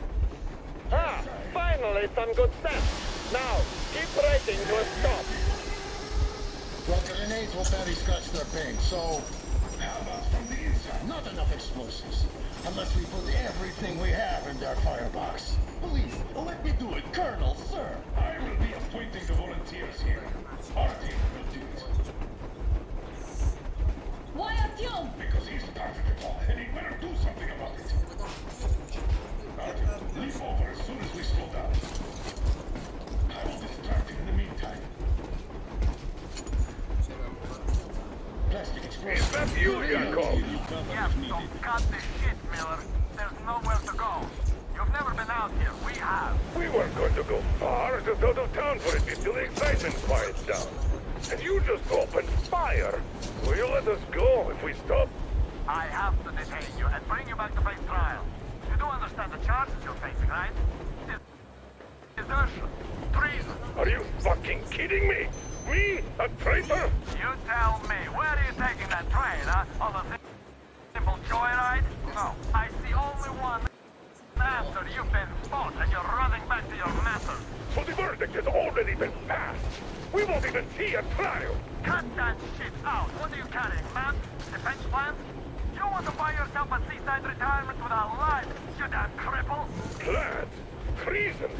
Ah, finally some good sense. Now, keep braking to a stop. Well, grenades will barely scratch their paint, so... How about from the inside? Not enough explosives. Unless we put everything we have in their firebox. Please, let me do it, Colonel, sir. I will be appointing the volunteers here. Our team will do it. Why Artyom? Because he started it all, and he better do something about it. Artyom, leap over as soon as we slow down. I will distract him in the meantime. Plastic explosive. Is that you, Yakov? Yeah, so cut the shit, Miller. There's nowhere to go. You've never been out here. We have. We weren't going to go far, just out of town for a bit till the excitement quiets down. And you just opened fire. Will you let us go if we stop? I have to detain you and bring you back to face trial. You do understand the charges you're facing, right? Desertion. Treason. Are you fucking kidding me? Me? A traitor? You tell me. Where are you taking that train, huh? On a simple joyride? No. I see only one after you've been fought and you're running back to your masters. So the verdict has already been passed. We won't even see a trial. Cut that shit out. What are you carrying, man? Defense plans? You want to buy yourself a seaside retirement without life, you damn cripple? Plans? Treason?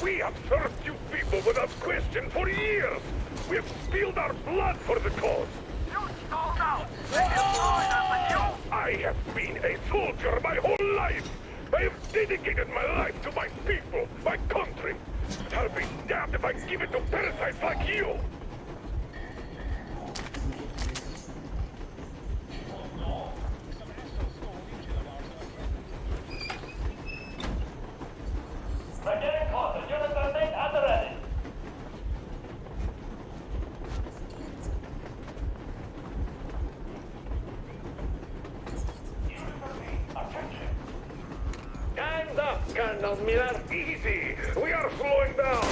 We have served you people without question for years. We have spilled our blood for the cause. You sold out. They employed us and you... I have been a soldier my whole life. I have dedicated my life to my people, my country. I'll be damned if I give it to parasites like you. They're getting closer. Units are made at the ready. Hands up, Colonel Miller. Easy. We are slowing down.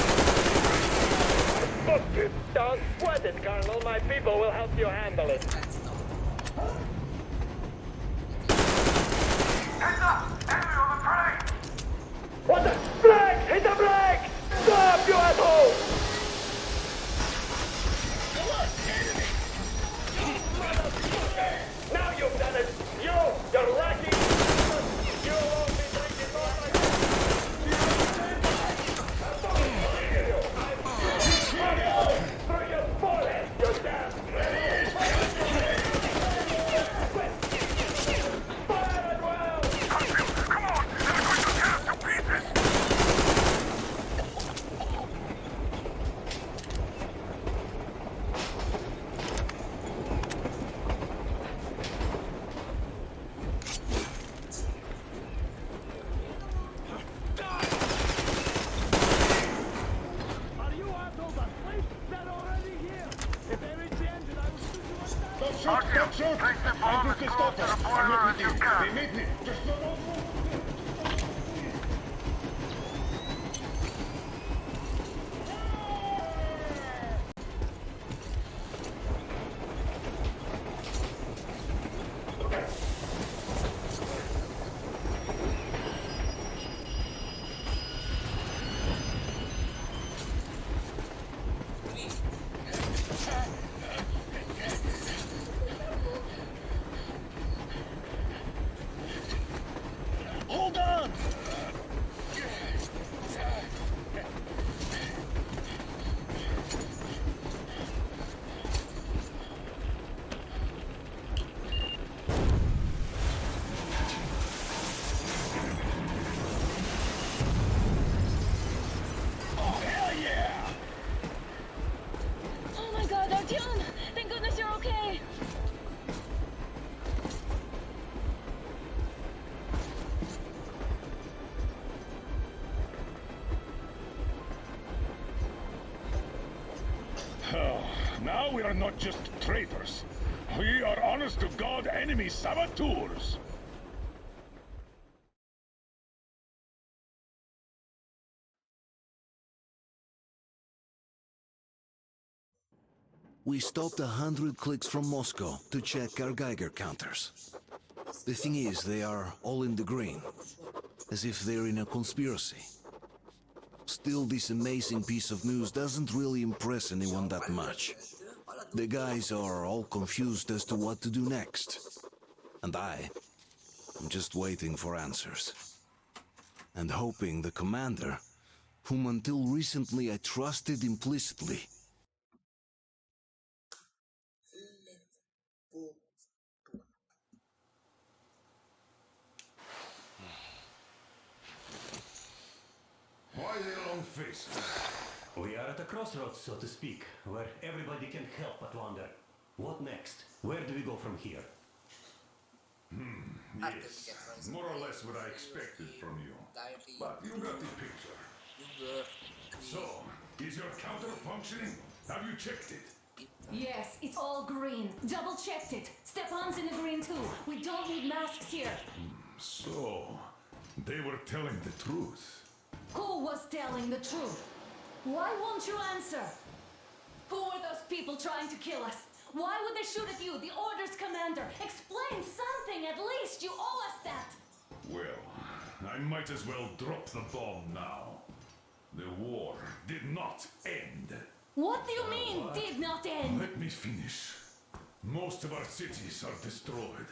Busted. Don't sweat it, Colonel. My people will help you handle it. Hands up! Enemy on the train! What the? Brake! Hit the brake! Stop, you asshole! Now you've done it! You're lucky! You won't be drinking more like through your forehead, you damn! done! Oh, hell yeah! Oh my god, Artyom! Thank goodness you're okay! Now we are not just traitors. We are honest-to-God enemy saboteurs. We stopped 100 clicks from Moscow to check our Geiger counters. The thing is, they are all in the green, as if they're in a conspiracy. Still, this amazing piece of news doesn't really impress anyone that much. The guys are all confused as to what to do next. And I'm just waiting for answers. And hoping the commander, whom until recently I trusted implicitly, Why the long face? We are at a crossroads, so to speak, where everybody can help but wonder. What next? Where do we go from here? Yes, more or less what I expected from you. But you got the picture. So, is your counter functioning? Have you checked it? Yes, it's all green. Double checked it. Stepan's in the green too. We don't need masks here. So, they were telling the truth. Who was telling the truth? Why won't you answer? Who were those people trying to kill us? Why would they shoot at you, the Order's commander? Explain something, at least. You owe us that. Well, I might as well drop the bomb now. The war did not end. What do you mean, did not end? Let me finish. Most of our cities are destroyed.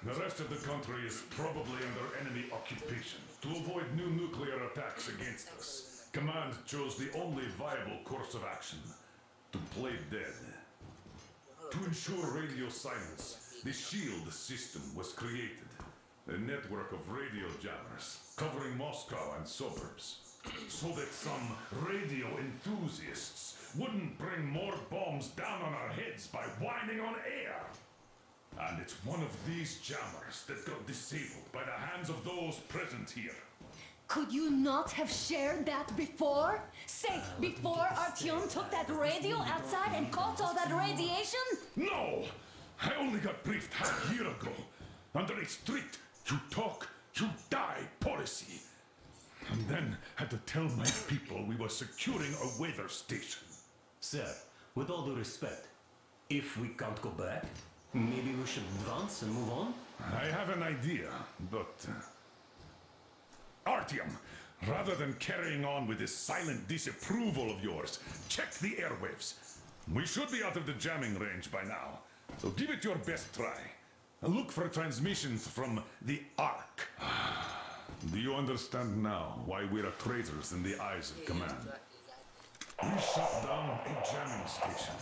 The rest of the country is probably under enemy occupation. To avoid new nuclear attacks against us, Command chose the only viable course of action: to play dead. To ensure radio silence, the SHIELD system was created. A network of radio jammers covering Moscow and suburbs. So that some radio enthusiasts wouldn't bring more bombs down on our heads by whining on air. And it's one of these jammers that got disabled by the hands of those present here. Could you not have shared that before? Say, before Artyom took that radio outside and caught all that radiation? No! I only got briefed half a year ago. Under a strict you talk, you die policy. And then had to tell my people we were securing a weather station. Sir, with all due respect, if we can't go back, maybe we should advance and move on? I have an idea, but... Artyom, rather than carrying on with this silent disapproval of yours, check the airwaves. We should be out of the jamming range by now, so give it your best try. Look for transmissions from the Ark. Do you understand now why we are traitors in the eyes of Command? We shut down a jamming station,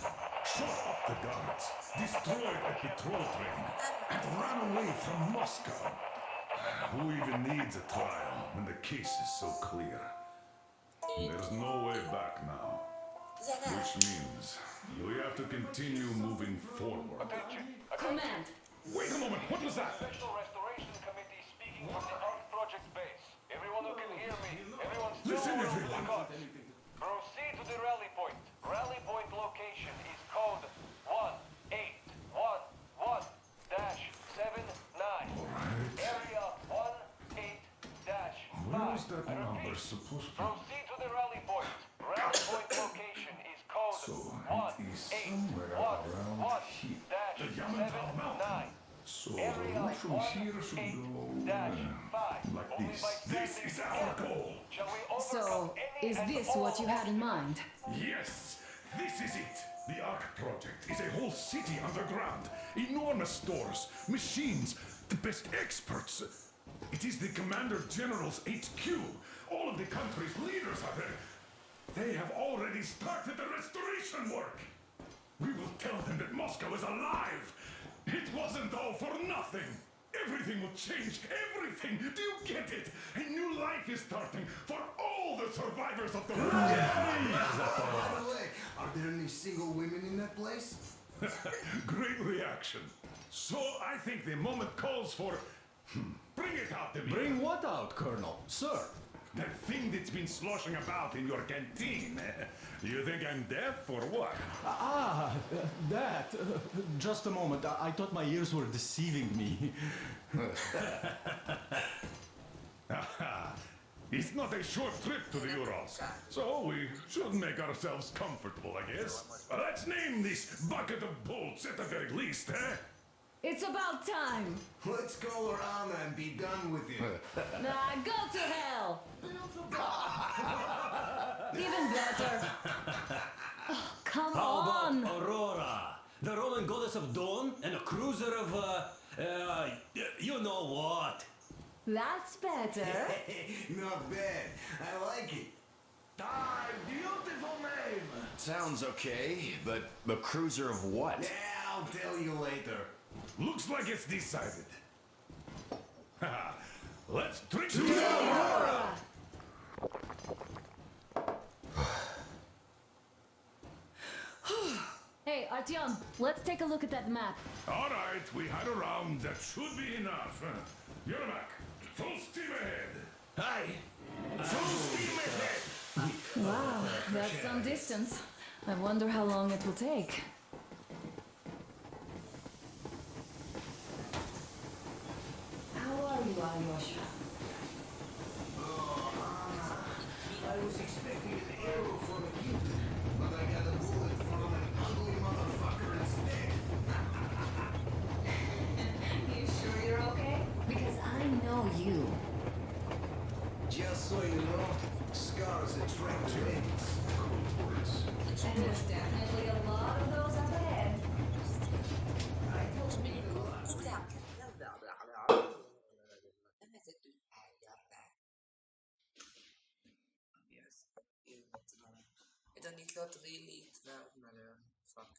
shot up the guards, destroyed a patrol train, and ran away from Moscow. Who even needs a trial when the case is so clear? There's no way back now. Which means we have to continue moving forward. Command. Wait a moment, what was that? Special Restoration Committee speaking from the Ark Project base. Everyone who can hear me, everyone still Listen, will be everyone. cut. Proceed to the rally point. Rally point location is code 1811-79. Area 18-5. Where is that number supposed to be? Proceed to the rally point. Rally point location is code So it is somewhere around here. The Yamantau Mountain. So the route from here should go like this. This is our goal. So, is this what you had in mind? Yes, this is it. The Ark Project is a whole city underground. Enormous stores, machines, the best experts. It is the Commander General's HQ. All of the country's leaders are there. They have already started the restoration work. We will tell them that Moscow is alive. It wasn't all for nothing. Everything will change. Everything. Do you get it? A new life is starting for all the survivors of the war. By the way, are there any single women in that place? Great reaction. So I think the moment calls for... Bring it out, Demir. Bring what out, Colonel? Sir? That thing that's been sloshing about in your canteen. You think I'm deaf or what? That. Just a moment. I thought my ears were deceiving me. It's not a short trip to the Urals, so we should make ourselves comfortable, I guess. Let's name this bucket of bolts at the very least, eh? It's about time. Let's call her Anna and be done with it. Nah, go to hell. Even better. Oh, come on. Aurora, the Roman goddess of dawn, and a cruiser of, you know what? That's better. Not bad. I like it. Beautiful name. Sounds okay, but a cruiser of what? Yeah, I'll tell you later. Looks like it's decided. Let's drink to Aurora. Hey, Artyom, let's take a look at that map. All right, we had a round. That should be enough. Yermak, full steam ahead. Hi. Full steam ahead. Wow, that's some distance. I wonder how long it will take. How are you, Alyosha? I was expecting an arrow from a Cupid, but I got a bullet from an ugly motherfucker instead. You sure you're okay? Because I know you. Just so you know, scars attract ladies. And there's definitely a lot of those up ahead. I told me the luck. Ito nyitlott really nagyon fuck.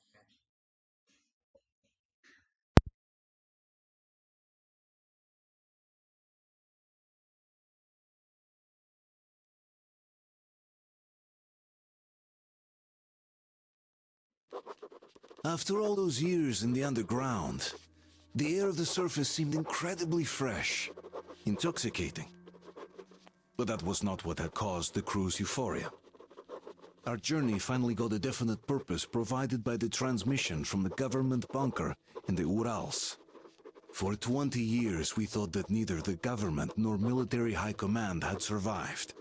After all those years in the underground, the air of the surface seemed incredibly fresh, intoxicating. But that was not what had caused the crew's euphoria. Our journey finally got a definite purpose provided by the transmission from the government bunker in the Urals. For 20 years we thought that neither the government nor military high command had survived.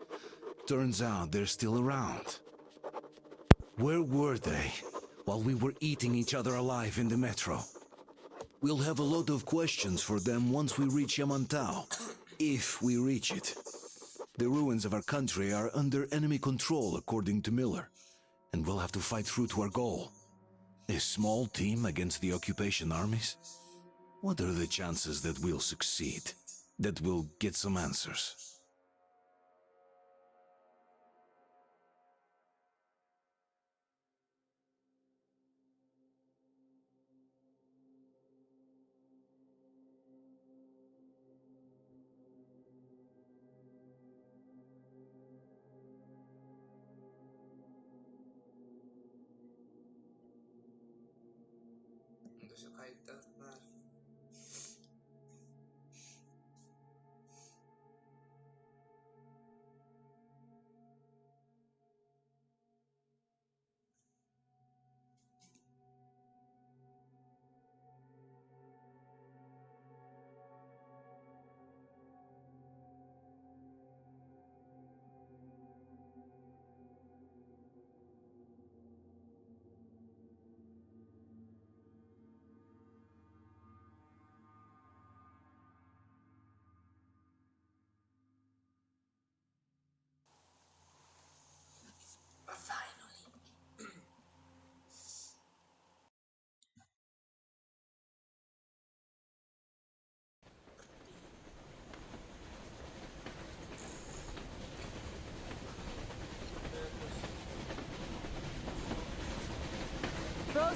Turns out they're still around. Where were they while we were eating each other alive in the metro? We'll have a lot of questions for them once we reach Yamantau, if we reach it. The ruins of our country are under enemy control, according to Miller, and we'll have to fight through to our goal. A small team against the occupation armies? What are the chances that we'll succeed, that we'll get some answers? De sokáig tart már.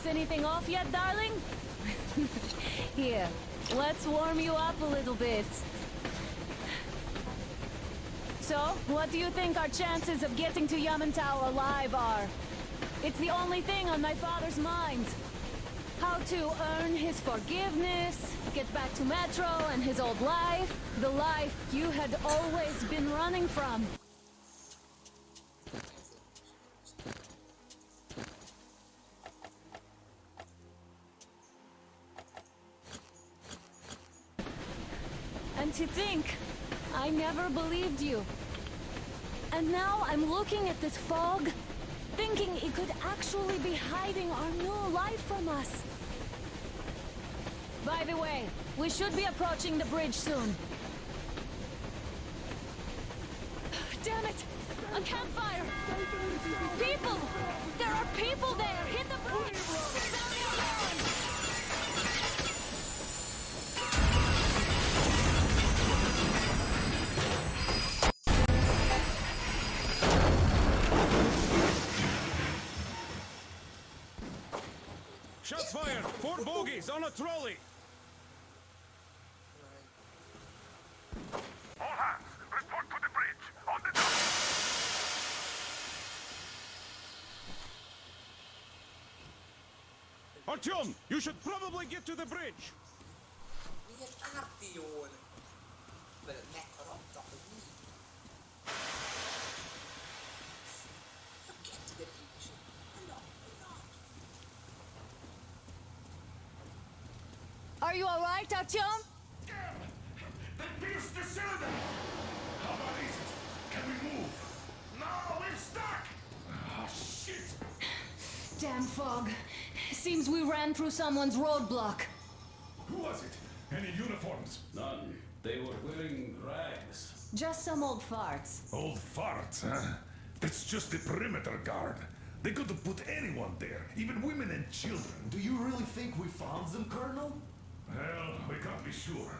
toss anything off yet, darling? Here, let's warm you up a little bit. So, what do you think our chances of getting to Yamantau alive are? It's the only thing on my father's mind. How to earn his forgiveness, get back to Metro and his old life. The life you had always been running from. And to think, I never believed you. And now I'm looking at this fog, thinking it could actually be hiding our new life from us. By the way, we should be approaching the bridge soon. Damn it! A campfire! People! There are people there! Hit the bridge! Sound the alarm! Shots fired! 4 bogies on a trolley! All hands, report to the bridge. On the top. Artyom, you should probably get to the bridge! Miért Ártion? Veled megharaptak, hogy mi? Get to the beach. Are you alright, Artyom? They pierced the cylinder! How bad is it? Can we move? No, we're stuck! Ah, shit! Damn fog. Seems we ran through someone's roadblock. Who was it? Any uniforms? None. They were wearing rags. Just some old farts. Old farts, huh? That's just the perimeter guard. They could have put anyone there, even women and children. Do you really think we found them, Colonel? Well, we can't be sure.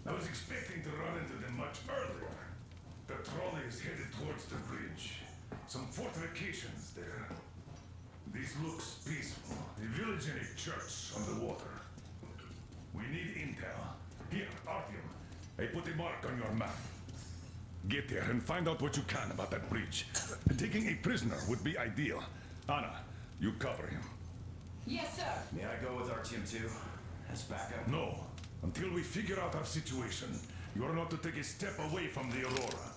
I was expecting to run into them much earlier. The trolley is headed towards the bridge. Some fortifications there. This looks peaceful. A village and a church on the water. We need intel. Here, Artyom. I put a mark on your map. Get there and find out what you can about that bridge. Taking a prisoner would be ideal. Anna, you cover him. Yes, sir. May I go with Artyom too? As backup? No. Until we figure out our situation, you are not to take a step away from the Aurora.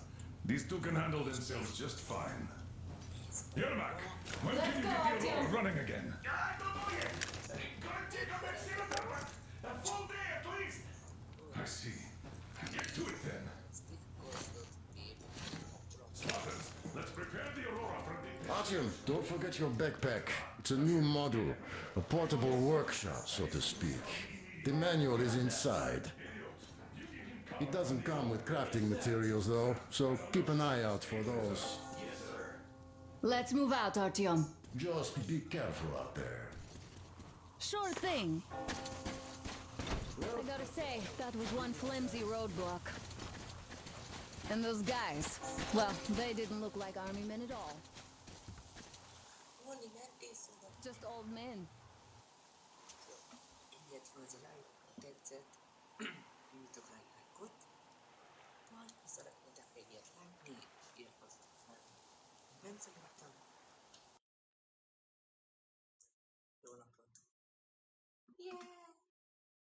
These two can handle themselves just fine. Yermak, when Let's can you go, get the Aurora Artyom. running again? I don't know yet. Gonna take a bit cylinder, but a full day at least. I see. Get to it then. Spartans, let's prepare the Aurora for the... Artyom, don't forget your backpack. It's a new model. A portable workshop, so to speak. The manual is inside. It doesn't come with crafting materials, though, so keep an eye out for those. Let's move out, Artyom. Just be careful out there. Sure thing. I gotta say, that was one flimsy roadblock. And those guys, well, they didn't look like army men at all. Just old men. Illetve az a live tetszett, nyújtok rá egy lájkot, vagy ha szeretnétek még ilyet látni, iratkozzatok fel. Nem szerettem,